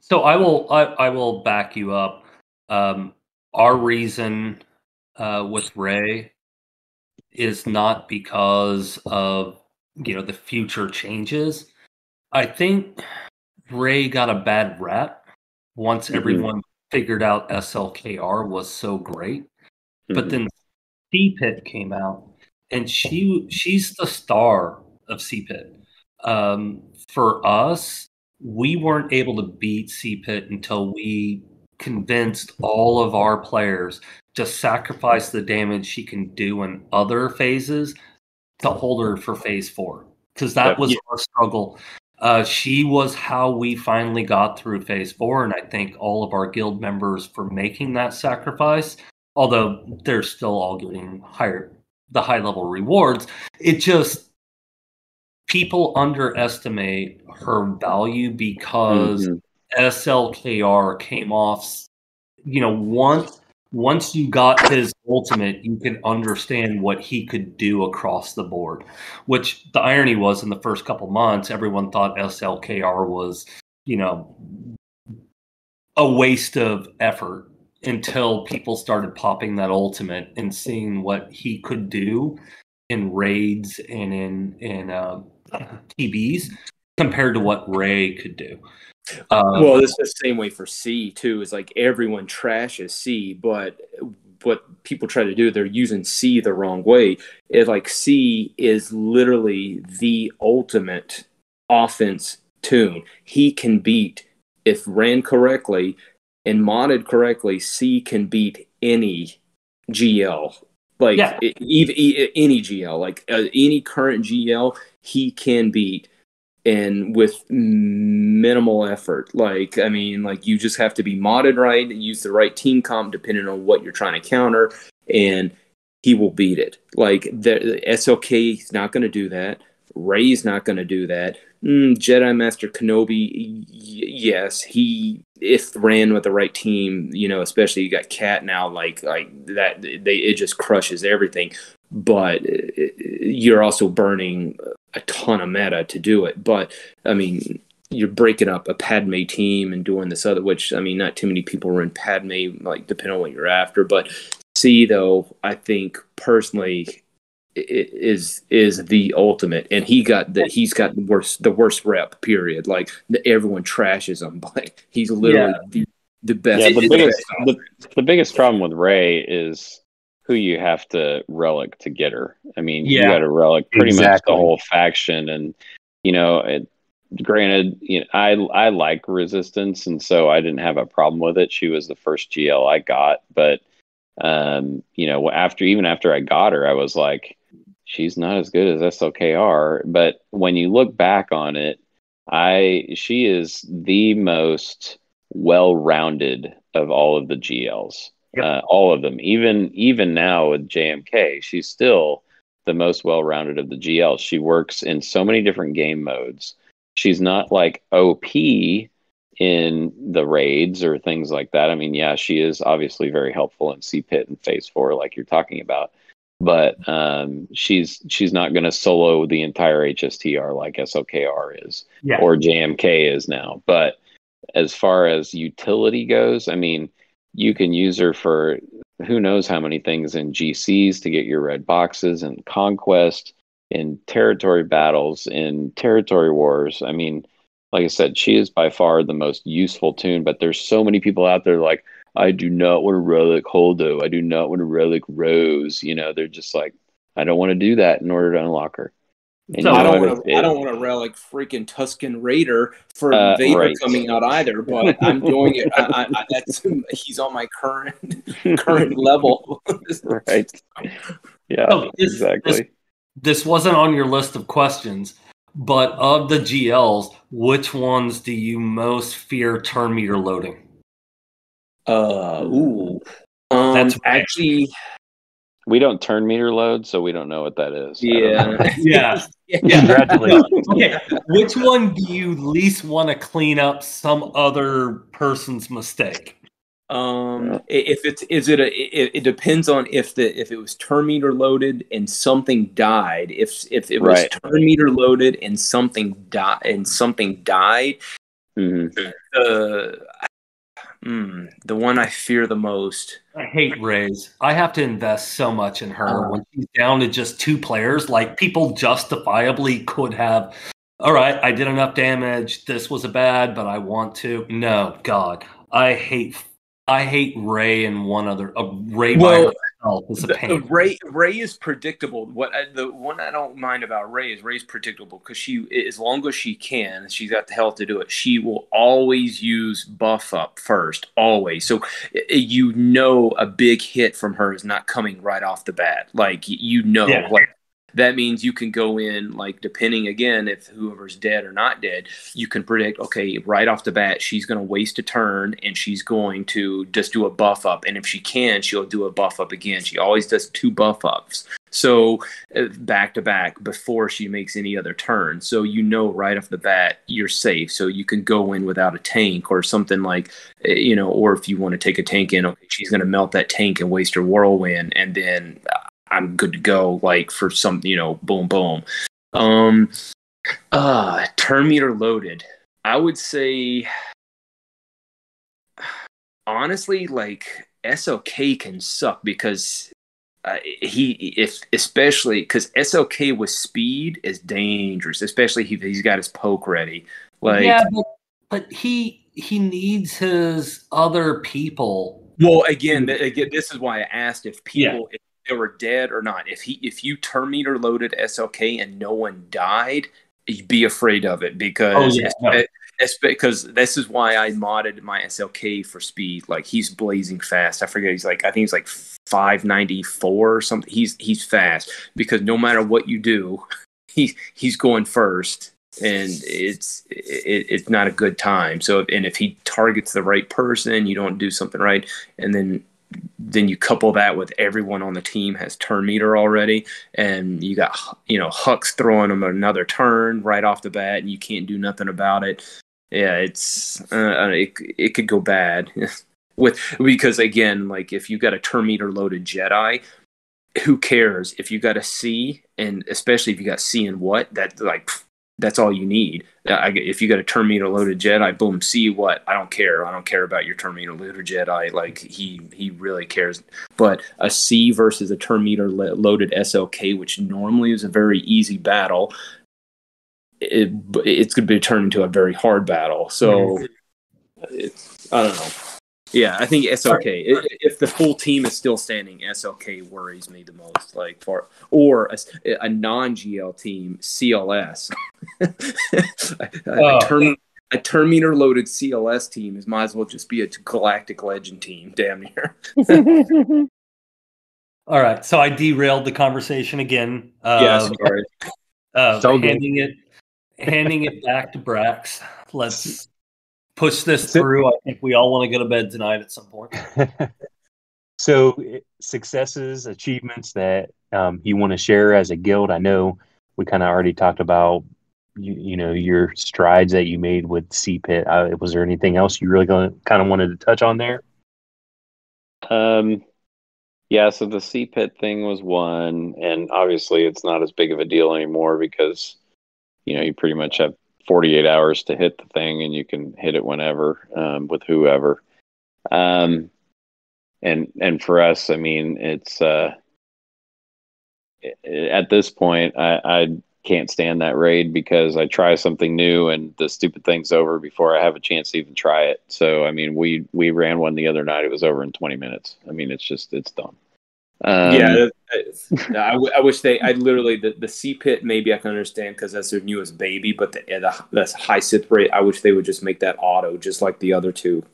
So I will back you up. Our reason with Ray is not because of the future changes. I think Ray got a bad rap once everyone figured out SLKR was so great. But then CPIT came out, and she's the star of CPIT. For us, we weren't able to beat CPIT until we convinced all of our players to sacrifice the damage she can do in other phases to hold her for phase 4. Because that was our struggle. She was how we finally got through phase 4, and I thank all of our guild members for making that sacrifice. Although they're still all getting the high level rewards. It just, people underestimate her value because SLKR came off. Once you got his ultimate, you could understand what he could do across the board. Which the irony was, in the first couple months, everyone thought SLKR was, a waste of effort until people started popping that ultimate and seeing what he could do in raids and in TBs compared to what Ray could do. Well, it's the same way for C too. It's like everyone trashes C, but what people try to do, they're using C the wrong way. It's like C is literally the ultimate offense tune. He can beat if ran correctly and modded correctly, C can beat any GL. Like any GL, like any current GL, he can beat, and with minimal effort. Like, I mean, like, you just have to be modded right and use the right team comp depending on what you're trying to counter, and he will beat it. Like, the SOK is not going to do that. Rey's not going to do that. Jedi Master Kenobi, yes, he, if ran with the right team, you know, especially you got Cat now, like that, it just crushes everything. But you're also burning a ton of meta to do it. But I mean, you're breaking up a Padme team and doing this other, which, I mean, not too many people run Padme, like, depending on what you're after. But C, though, I think personally is the ultimate, and he's got the worst rep, period. Like, everyone trashes him, but he's literally the best. Yeah, the biggest problem with Rey is who you have to relic to get her. I mean, you got to relic pretty much the whole faction, and you know, granted, you know, I like Resistance, and so I didn't have a problem with it. She was the first GL I got, but you know, after I got her, I was like, she's not as good as SOKR. But when you look back on it, she is the most well-rounded of all of the GLs. All of them, even now with JMK, she's still the most well-rounded of the GLs. She works in so many different game modes. She's not like OP in the raids or things like that. I mean, yeah, she is obviously very helpful in C-Pit and Phase 4, like you're talking about. But she's not going to solo the entire HSTR like SOKR is, or JMK is now. But as far as utility goes, I mean, you can use her for who knows how many things in GCs to get your red boxes, and Conquest, in territory battles, in territory wars. I mean, like I said, she is by far the most useful toon, but there's so many people out there like, I do not want to relic Holdo. I do not want to relic Rose. You know, they're just like, I don't want to do that in order to unlock her. And so I don't want to relic freaking Tusken Raider for Vader coming out either, but I'm doing it. He's on my current level. Right. Yeah, so exactly. This wasn't on your list of questions, but of the GLs, which ones do you most fear turn meter loading? That's actually, we don't turn meter load, so we don't know what that is. Yeah. Congratulations. Okay, which one do you least want to clean up some other person's mistake? It depends on if it was turn meter loaded and something died. If it was turn meter loaded and something died, the one I fear the most. I hate Reyes. I have to invest so much in her when she's down to just 2 players. Like, people justifiably could have, all right, I did enough damage. This was a bad, but I want to. No, God, I hate Rey and one other. Rey by herself is a pain. Rey is predictable. The one I don't mind about Rey's predictable, because she, as long as she can, she's got the health to do it. She will always use buff up first, always. So you know a big hit from her is not coming right off the bat. Like, like. That means you can go in, like, depending, again, if whoever's dead or not dead, you can predict, okay, right off the bat, she's going to waste a turn and she's going to just do a buff up. And if she can, she'll do a buff up again. She always does 2 buff ups. So back to back before she makes any other turn. So right off the bat, you're safe. So you can go in without a tank or something, like, or if you want to take a tank in, okay, she's going to melt that tank and waste her whirlwind, and then I'm good to go, like, for some, boom, boom. Turn meter loaded. I would say, honestly, like, SOK can suck because especially because SOK with speed is dangerous, especially if he's got his poke ready. Like, yeah, but he needs his other people. Well, again, this is why I asked if people. Yeah. They were dead or not. If you turn meter loaded SOK and no one died, be afraid of it, because because this is why I modded my SLK for speed. Like, he's blazing fast. I forget. I think he's like 594 or something. He's fast because no matter what you do, he's going first, and it's not a good time. So, and if he targets the right person, you don't do something right, and then you couple that with everyone on the team has turn meter already, and you got Hux throwing him another turn right off the bat, and you can't do nothing about it. Yeah, it could go bad because again, like if you got a turn meter loaded Jedi, who cares if you got a C, and especially if you got C and what, that's all you need. If you got a turn meter loaded Jedi, boom, see what? I don't care. I don't care about your turn meter loaded Jedi. Like he really cares. But a C versus a turn meter loaded SLK, which normally is a very easy battle, it's going to be turned into a very hard battle. So I don't know. Yeah, I think SLK. If the full team is still standing, SLK worries me the most. Like or a non-GL team, CLS. A turn meter loaded CLS team might as well just be a Galactic Legend team, damn near. All right, so I derailed the conversation again. Sorry. Handing it back to Brax. Let's push this through. I think we all want to go to bed tonight at some point. So successes, achievements that you want to share as a guild. I know we kind of already talked about your strides that you made with CPIT. Was there anything else you really kind of wanted to touch on there? Yeah, so the CPIT thing was one, and obviously it's not as big of a deal anymore because you pretty much have 48 hours to hit the thing, and you can hit it whenever with whoever. And for us, I mean, it's at this point, I can't stand that raid because I try something new and the stupid thing's over before I have a chance to even try it. So, I mean, we ran one the other night. It was over in 20 minutes. I mean, it's dumb. I wish I literally, the CPIT, maybe I can understand because that's their newest baby, but the high Sith rate, I wish they would just make that auto just like the other two.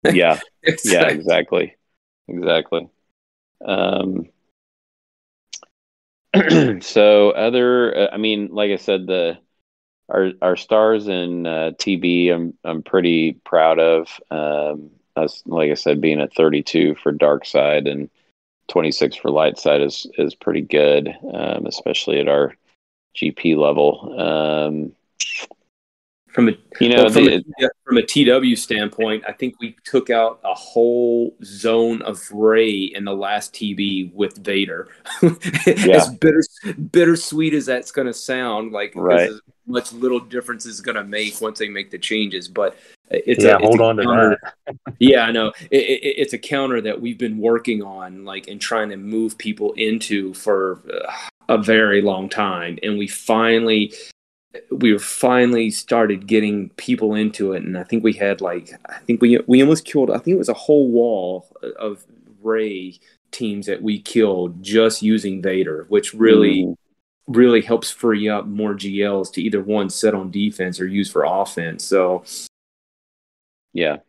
Yeah, exactly. So other, I mean, like I said, our stars in TB, I'm pretty proud of. Us, like I said, being at 32 for dark side and 26 for light side is pretty good, especially at our GP level. From a TW standpoint, I think we took out a whole zone of Rey in the last TB with Vader. As bittersweet as that's going to sound, like right. as much little difference is going to make once they make the changes, but hold on to that. Yeah, I know. It's a counter that we've been working on, like, and trying to move people into for a very long time, and we finally started getting people into it, and I think we had we almost killed. I think it was a whole wall of Rey teams that we killed just using Vader, which really helps free up more GLs to either one set on defense or use for offense. So. Yeah.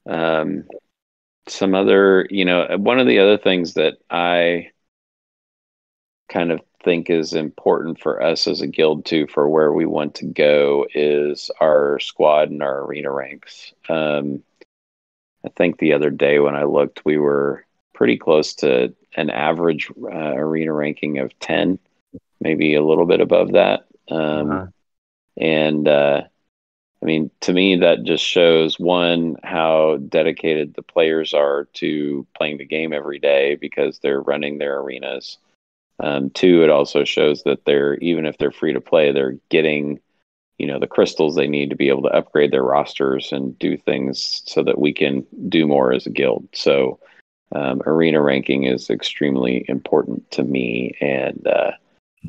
Some other, one of the other things that I kind of think is important for us as a guild too, for where we want to go, is our squad and our arena ranks. I think the other day when I looked, we were pretty close to an average arena ranking of 10, maybe a little bit above that. And I mean, to me, that just shows, one, how dedicated the players are to playing the game every day because they're running their arenas. Two, it also shows that even if they're free to play, they're getting, the crystals they need to be able to upgrade their rosters and do things so that we can do more as a guild. So arena ranking is extremely important to me. And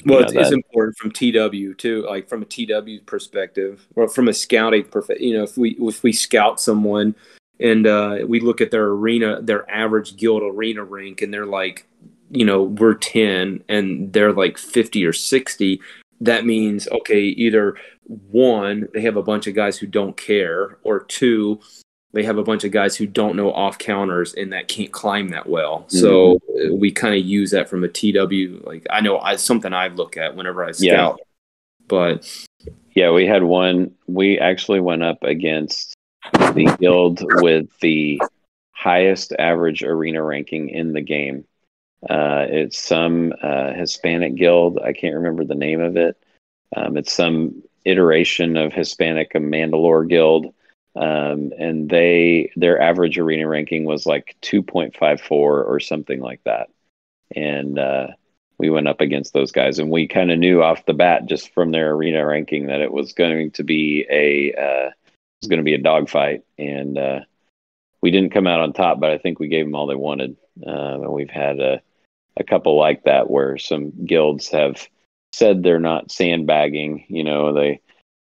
it's important from TW too, like from a TW perspective, or from a scouting perspective. If we scout someone and we look at their average guild arena rank, and they're like, we're 10 and they're like 50 or 60, that means, okay, either one, they have a bunch of guys who don't care, or two, they have a bunch of guys who don't know off counters and that can't climb that well. So we kind of use that from a TW. Like, I know something I look at whenever I scout. But yeah, we had one. We actually went up against the guild with the highest average arena ranking in the game. It's some Hispanic guild. I can't remember the name of it. It's some iteration of Hispanic Mandalore guild. And their average arena ranking was like 2.54 or something like that. And we went up against those guys, and we kind of knew off the bat just from their arena ranking that it was going to be a dogfight. And we didn't come out on top, but I think we gave them all they wanted. And we've had a couple like that where some guilds have said they're not sandbagging. You know, they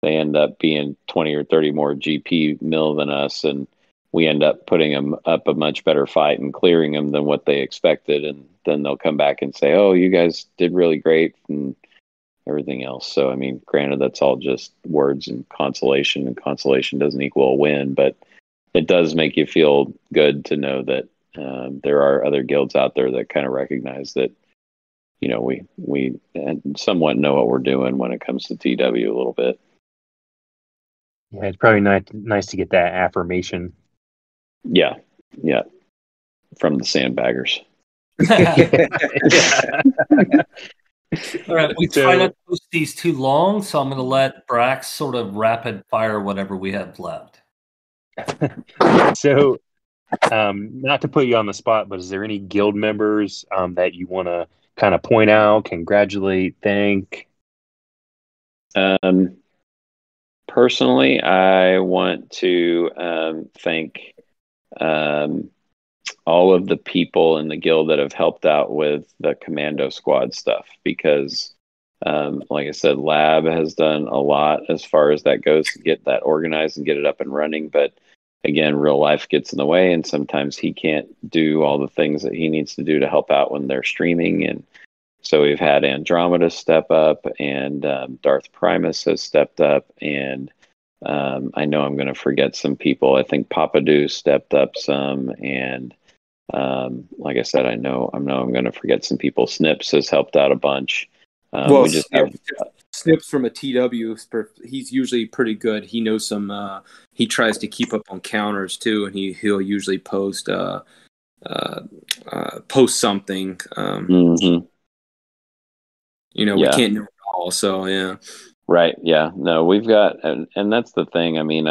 end up being 20 or 30 more GP mil than us, and we end up putting them up a much better fight and clearing them than what they expected. And then they'll come back and say, oh, you guys did really great and everything else. So, I mean, granted, that's all just words and consolation doesn't equal a win, but it does make you feel good to know that there are other guilds out there that kind of recognize that, you know, we somewhat know what we're doing when it comes to TW a little bit. Yeah, it's probably nice to get that affirmation. Yeah, from the sandbaggers. All right, we try not to post these too long, so I'm going to let Brax sort of rapid fire whatever we have left. So, not to put you on the spot, but is there any guild members that you want to kind of point out, congratulate, thank? Personally, I want to thank all of the people in the guild that have helped out with the commando squad stuff, because like I said, Lab has done a lot as far as that goes to get that organized and get it up and running. But again, real life gets in the way, and sometimes he can't do all the things that he needs to do to help out when they're streaming. And so we've had Andromeda step up, and Darth Primus has stepped up, and I know I'm going to forget some people. I think Papadou stepped up some, and like I said, I know I'm going to forget some people. Snips has helped out a bunch. Well, Snips from a TW, he's usually pretty good. He knows some. He tries to keep up on counters too, and he'll usually post something. You know, we can't know it all, so yeah. Right. Yeah. No, we've got, and that's the thing. I mean,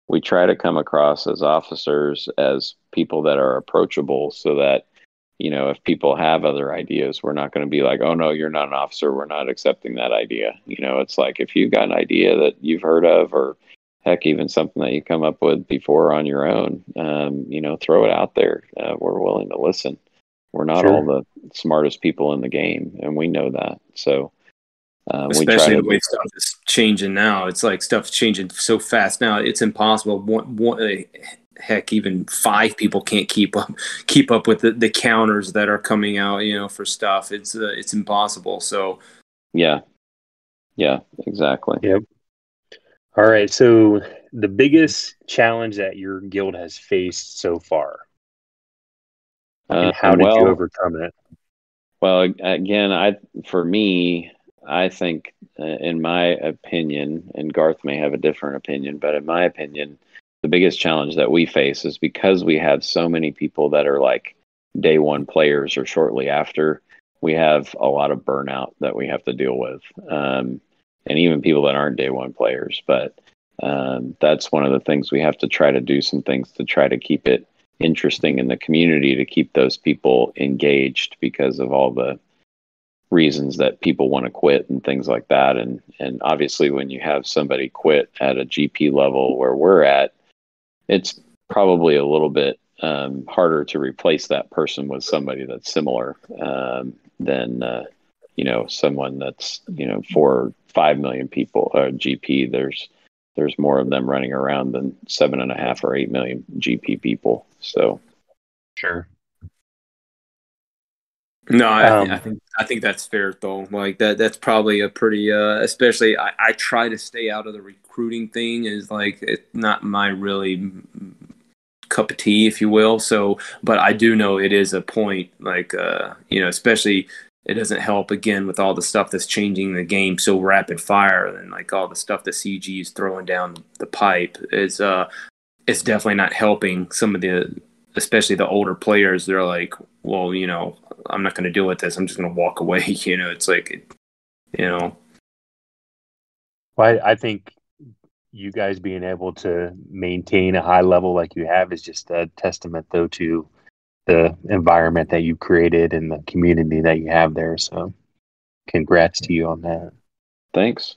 we try to come across as officers as people that are approachable, so that, you know, if people have other ideas, we're not going to be like, oh no, you're not an officer, we're not accepting that idea. You know, it's like, if you've got an idea that you've heard of, or heck, even something that you come up with before on your own, you know, throw it out there. We're willing to listen. We're not all the smartest people in the game, and we know that. So especially the way stuff is changing now. It's like stuff's changing so fast now. It's impossible. Heck, even 5 people can't keep up with the counters that are coming out, you know, for stuff. It's impossible. So yeah, exactly. Yep. All right. So the biggest challenge that your guild has faced so far, and how did you overcome it? Well, again, I think, in my opinion, and Garth may have a different opinion, but in my opinion, the biggest challenge that we face is because we have so many people that are like day one players or shortly after, we have a lot of burnout that we have to deal with. And even people that aren't day one players. But that's one of the things we have to try to do, some things to try to keep it interesting in the community, to keep those people engaged, because of all the reasons that people want to quit and things like that. And obviously when you have somebody quit at a GP level where we're at, it's probably a little bit harder to replace that person with somebody that's similar than you know, someone that's, you know, 4 or 5 million people GP. There's more of them running around than 7.5 or 8 million GP people. So sure. No, I think that's fair though. Like that's probably a pretty especially I try to stay out of the recruiting thing, is like it's not my really cup of tea, if you will. So, but I do know it is a point, like especially it doesn't help again with all the stuff that's changing the game so rapid fire, and like all the stuff that CG is throwing down the pipe is it's definitely not helping some of the, especially the older players. They're like, well, I'm not going to deal with this. I'm just going to walk away. It's like, Well, I think you guys being able to maintain a high level like you have is just a testament, though, to the environment that you've created and the community that you have there. So, congrats to you on that. Thanks.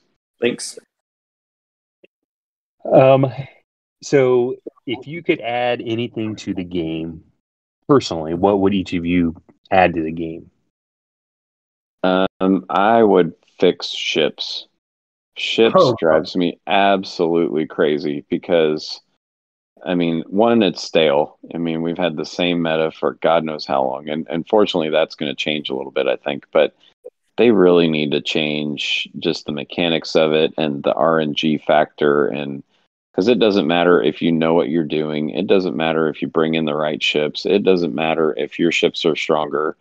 So, if you could add anything to the game personally, what would each of you add to the game? I would fix ships. Ships drives me absolutely crazy because, I mean, one, it's stale. I mean, we've had the same meta for God knows how long, and unfortunately, that's going to change a little bit, I think. But they really need to change just the mechanics of it and the RNG factor, and because it doesn't matter if you know what you're doing, it doesn't matter if you bring in the right ships, it doesn't matter if your ships are stronger.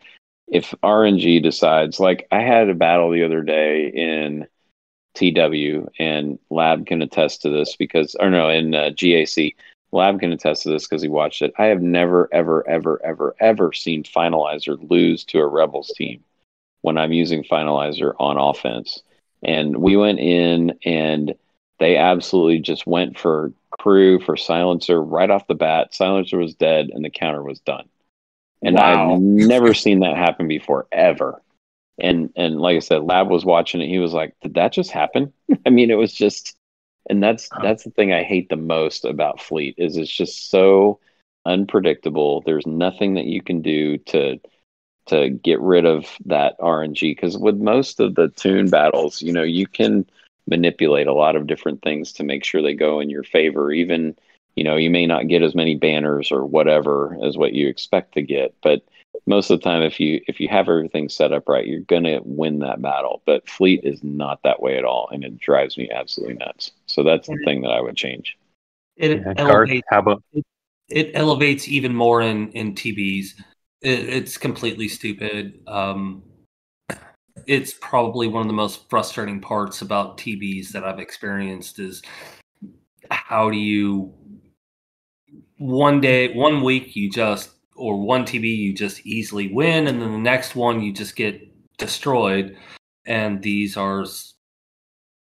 If RNG decides, like I had a battle the other day in TW, and Lab can attest to this because, or no, in GAC, Lab can attest to this because he watched it. I have never, ever, ever, ever, ever seen Finalizer lose to a Rebels team when I'm using Finalizer on offense. And we went in and they absolutely just went for crew, for silencer right off the bat. Silencer was dead and the counter was done. And wow. I've never seen that happen before, ever. And like I said, Lab was watching it. He was like, "Did that just happen?" I mean, it was just, and that's the thing I hate the most about Fleet is it's just so unpredictable. There's nothing that you can do to get rid of that RNG, because with most of the tune battles, you can manipulate a lot of different things to make sure they go in your favor. Even, you may not get as many banners or whatever as what you expect to get, but most of the time, if you have everything set up right, you're gonna win that battle. But Fleet is not that way at all, and it drives me absolutely nuts. So that's the thing that I would change. It elevates even more in TBs. It's completely stupid. It's probably one of the most frustrating parts about TBs that I've experienced is how do you one week or one TB you just easily win, and then the next one you just get destroyed. And these are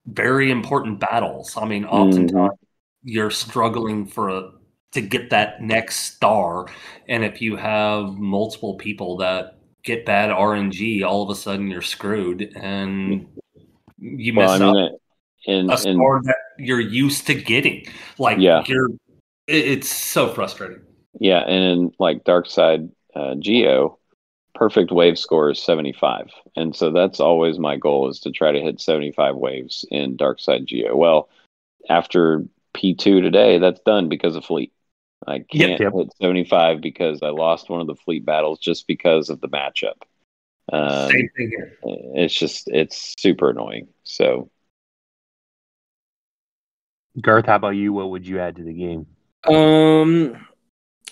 very important battles. I mean, oftentimes you're struggling to get that next star, and if you have multiple people that get bad RNG, all of a sudden you're screwed, and you miss out a star that you're used to getting. Like it's so frustrating. Yeah, and in like Dark Side Geo, perfect wave score is 75. And so that's always my goal, is to try to hit 75 waves in Dark Side Geo. Well, after P2 today, that's done because of Fleet. I can't hit 75 because I lost one of the Fleet battles just because of the matchup. Same thing here. It's super annoying. So, Garth, how about you? What would you add to the game?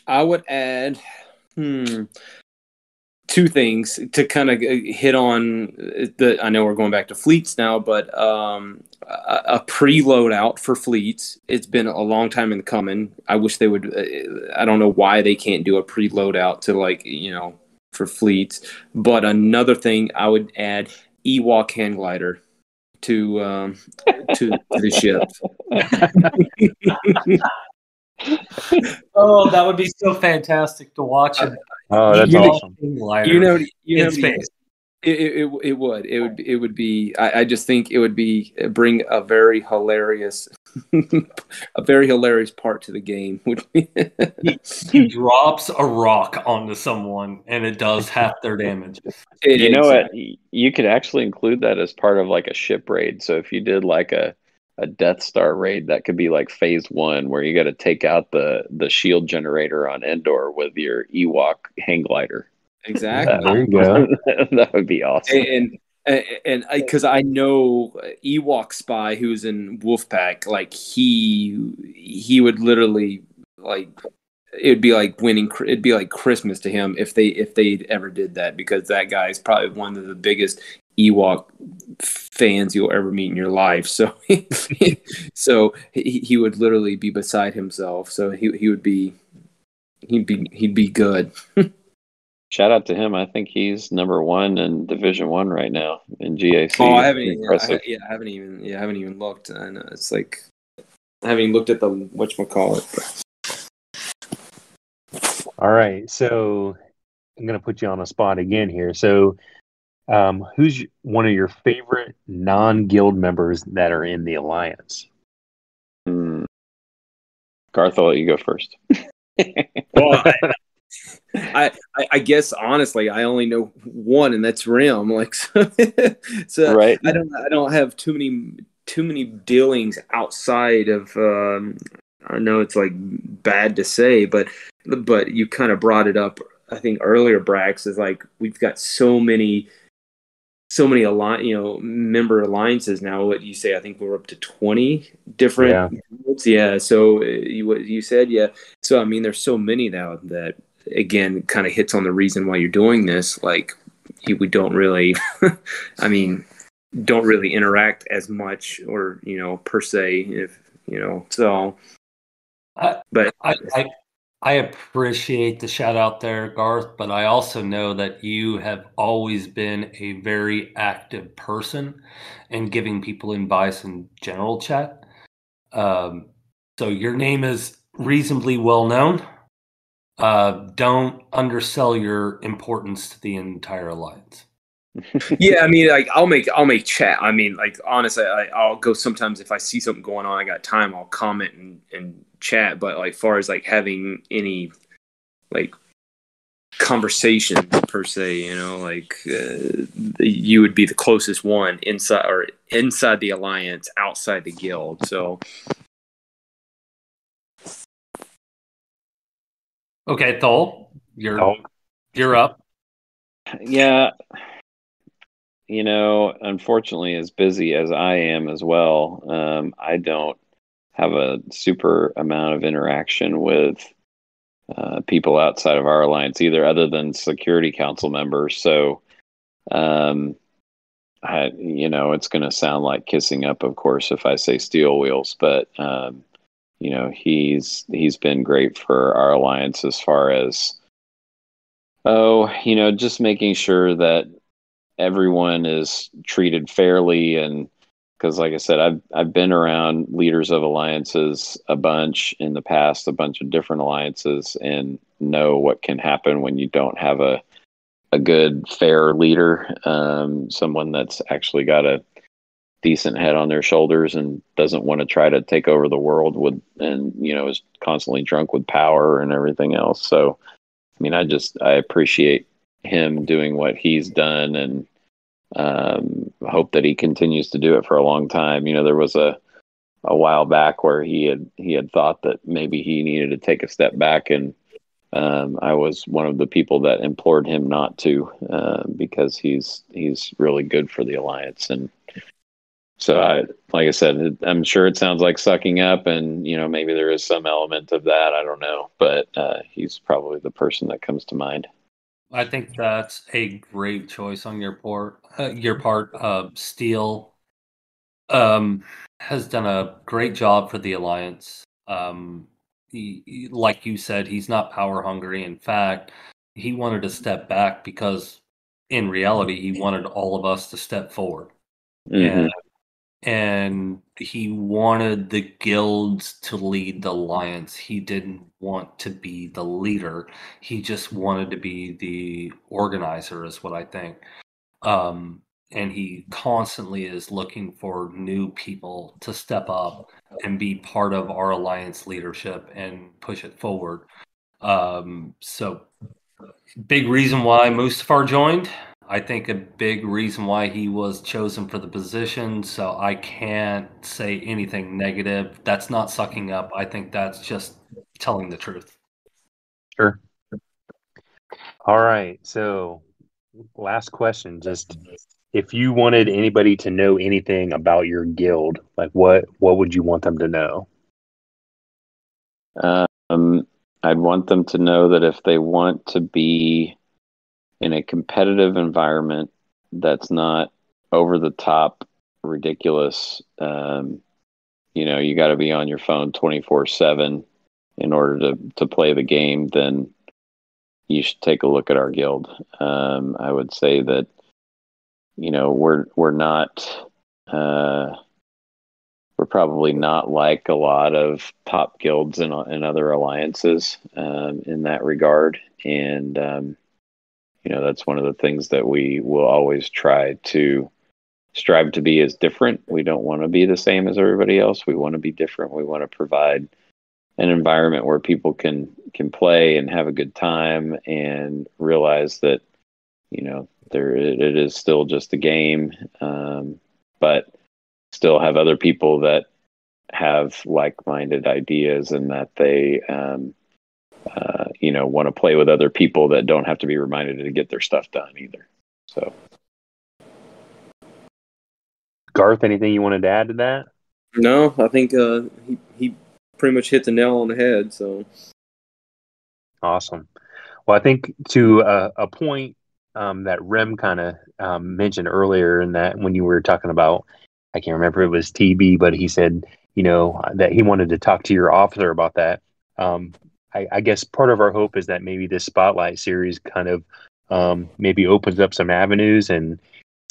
I would add two things to kind of hit on I know we're going back to fleets now, but a preload out for fleets. It's been a long time in coming. I wish they would. I don't know why they can't do a preload out to for fleets. But another thing, I would add Ewok hand glider to the ship. Oh, that would be so fantastic to watch it. Oh, that's awesome. Space. It would be. I just think it would bring a very hilarious part to the game. He drops a rock onto someone and it does half their damage. You know what? You could actually include that as part of like a ship raid. So if you did like a Death Star raid, that could be like phase 1, where you got to take out the shield generator on Endor with your Ewok hang glider. exactly. There you go. That would be awesome. And because I know Ewok Spy, who's in Wolfpack, like he would literally like it'd be like winning. It'd be like Christmas to him if they ever did that, because that guy is probably one of the biggest Ewok fans you'll ever meet in your life. So so he would literally be beside himself. So he'd be good. Shout out to him. I think he's #1 in Division 1 right now in GAC. Oh, I haven't. Impressive. I haven't even looked. And it's like I haven't even looked at the whatchamacallit. All right, so I'm going to put you on a spot again here. So, who's one of your favorite non-guild members that are in the Alliance? Garth, I'll let you go first. Well, I guess honestly, I only know one, and that's R.E.M. Like, so right. I don't have too many dealings outside of. I know it's like bad to say, but you kind of brought it up. I think earlier, Brax, is like we've got so many member alliances now. What you say? I think we're up to 20 different groups. Yeah. So what you said, yeah. So I mean, there's so many now that again kind of hits on the reason why you're doing this. Like we don't really, I mean, don't really interact as much, or per se, if so. But I appreciate the shout out there, Garth, but I also know that you have always been a very active person in giving people advice in general chat. So your name is reasonably well known. Don't undersell your importance to the entire alliance. Yeah, I mean, like I'll make chat. I mean, like honestly, I'll go sometimes if I see something going on, I got time, I'll comment and chat. But like far as like having any like conversation per se, like you would be the closest one inside the alliance, outside the guild. So okay, Thol, you're up. Yeah. Unfortunately, as busy as I am as well, I don't have a super amount of interaction with people outside of our alliance either, other than security council members. So, it's going to sound like kissing up, of course, if I say Steel Wheels, but he's been great for our alliance as far as just making sure that everyone is treated fairly. And because like I said, I've been around leaders of alliances a bunch in the past, a bunch of different alliances, and know what can happen when you don't have a good, fair leader, someone that's actually got a decent head on their shoulders and doesn't want to try to take over the world is constantly drunk with power and everything else. So I mean, I appreciate him doing what he's done, and hope that he continues to do it for a long time. There was a while back where he had thought that maybe he needed to take a step back, and I was one of the people that implored him not to, because he's really good for the alliance. And so like I said, I'm sure it sounds like sucking up, and maybe there is some element of that. I don't know, but he's probably the person that comes to mind. I think that's a great choice on your part. Steel has done a great job for the alliance. Like you said, he's not power hungry. In fact, he wanted to step back because, in reality, he wanted all of us to step forward. Mm-hmm. And he wanted the guilds to lead the alliance. He didn't want to be the leader. He just wanted to be the organizer, is what I think. And he constantly is looking for new people to step up and be part of our alliance leadership and push it forward. So big reason why Mustafar joined. I think a big reason why he was chosen for the position. So I can't say anything negative. That's not sucking up. I think that's just telling the truth. Sure. All right. So, last question. Just if you wanted anybody to know anything about your guild, like what would you want them to know? I'd want them to know that if they want to be in a competitive environment that's not over the top, ridiculous, you got to be on your phone 24/7 in order to play the game, then you should take a look at our guild. I would say that, we're not, we're probably not like a lot of top guilds in other alliances in that regard. And, that's one of the things that we will always try to strive to be as different. We don't want to be the same as everybody else. We want to be different. We want to provide an environment where people can play and have a good time and realize that, it is still just a game, but still have other people that have like-minded ideas and that they want to play with other people that don't have to be reminded to get their stuff done either. So, Garth, anything you wanted to add to that? No, I think he pretty much hit the nail on the head. So awesome. Well, I think to a point that R.E.M kind of mentioned earlier, in that when you were talking about, I can't remember if it was TB, but he said, that he wanted to talk to your officer about that. I guess part of our hope is that maybe this spotlight series kind of maybe opens up some avenues, and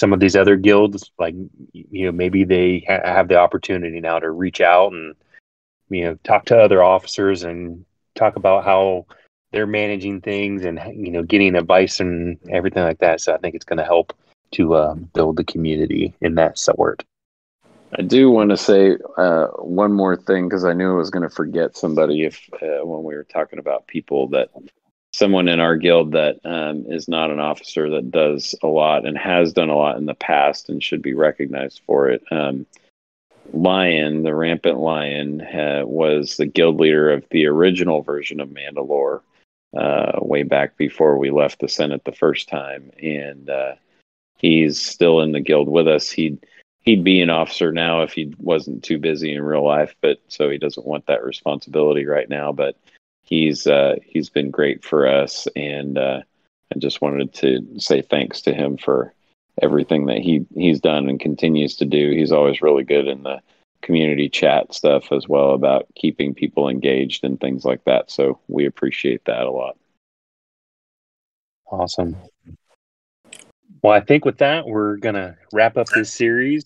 some of these other guilds, like, maybe they have the opportunity now to reach out and, talk to other officers and talk about how they're managing things and, getting advice and everything like that. So I think it's going to help to build the community in that sort. I do want to say one more thing, because I knew I was going to forget somebody when we were talking about people, that someone in our guild that is not an officer that does a lot and has done a lot in the past and should be recognized for it. Lion, the Rampant Lion, was the guild leader of the original version of Mandalore way back before we left the Senate the first time, and he's still in the guild with us. He'd be an officer now if he wasn't too busy in real life, but so he doesn't want that responsibility right now. But he's been great for us, and I just wanted to say thanks to him for everything that he's done and continues to do. He's always really good in the community chat stuff as well, about keeping people engaged and things like that. So we appreciate that a lot. Awesome. Well, I think with that, we're going to wrap up this series.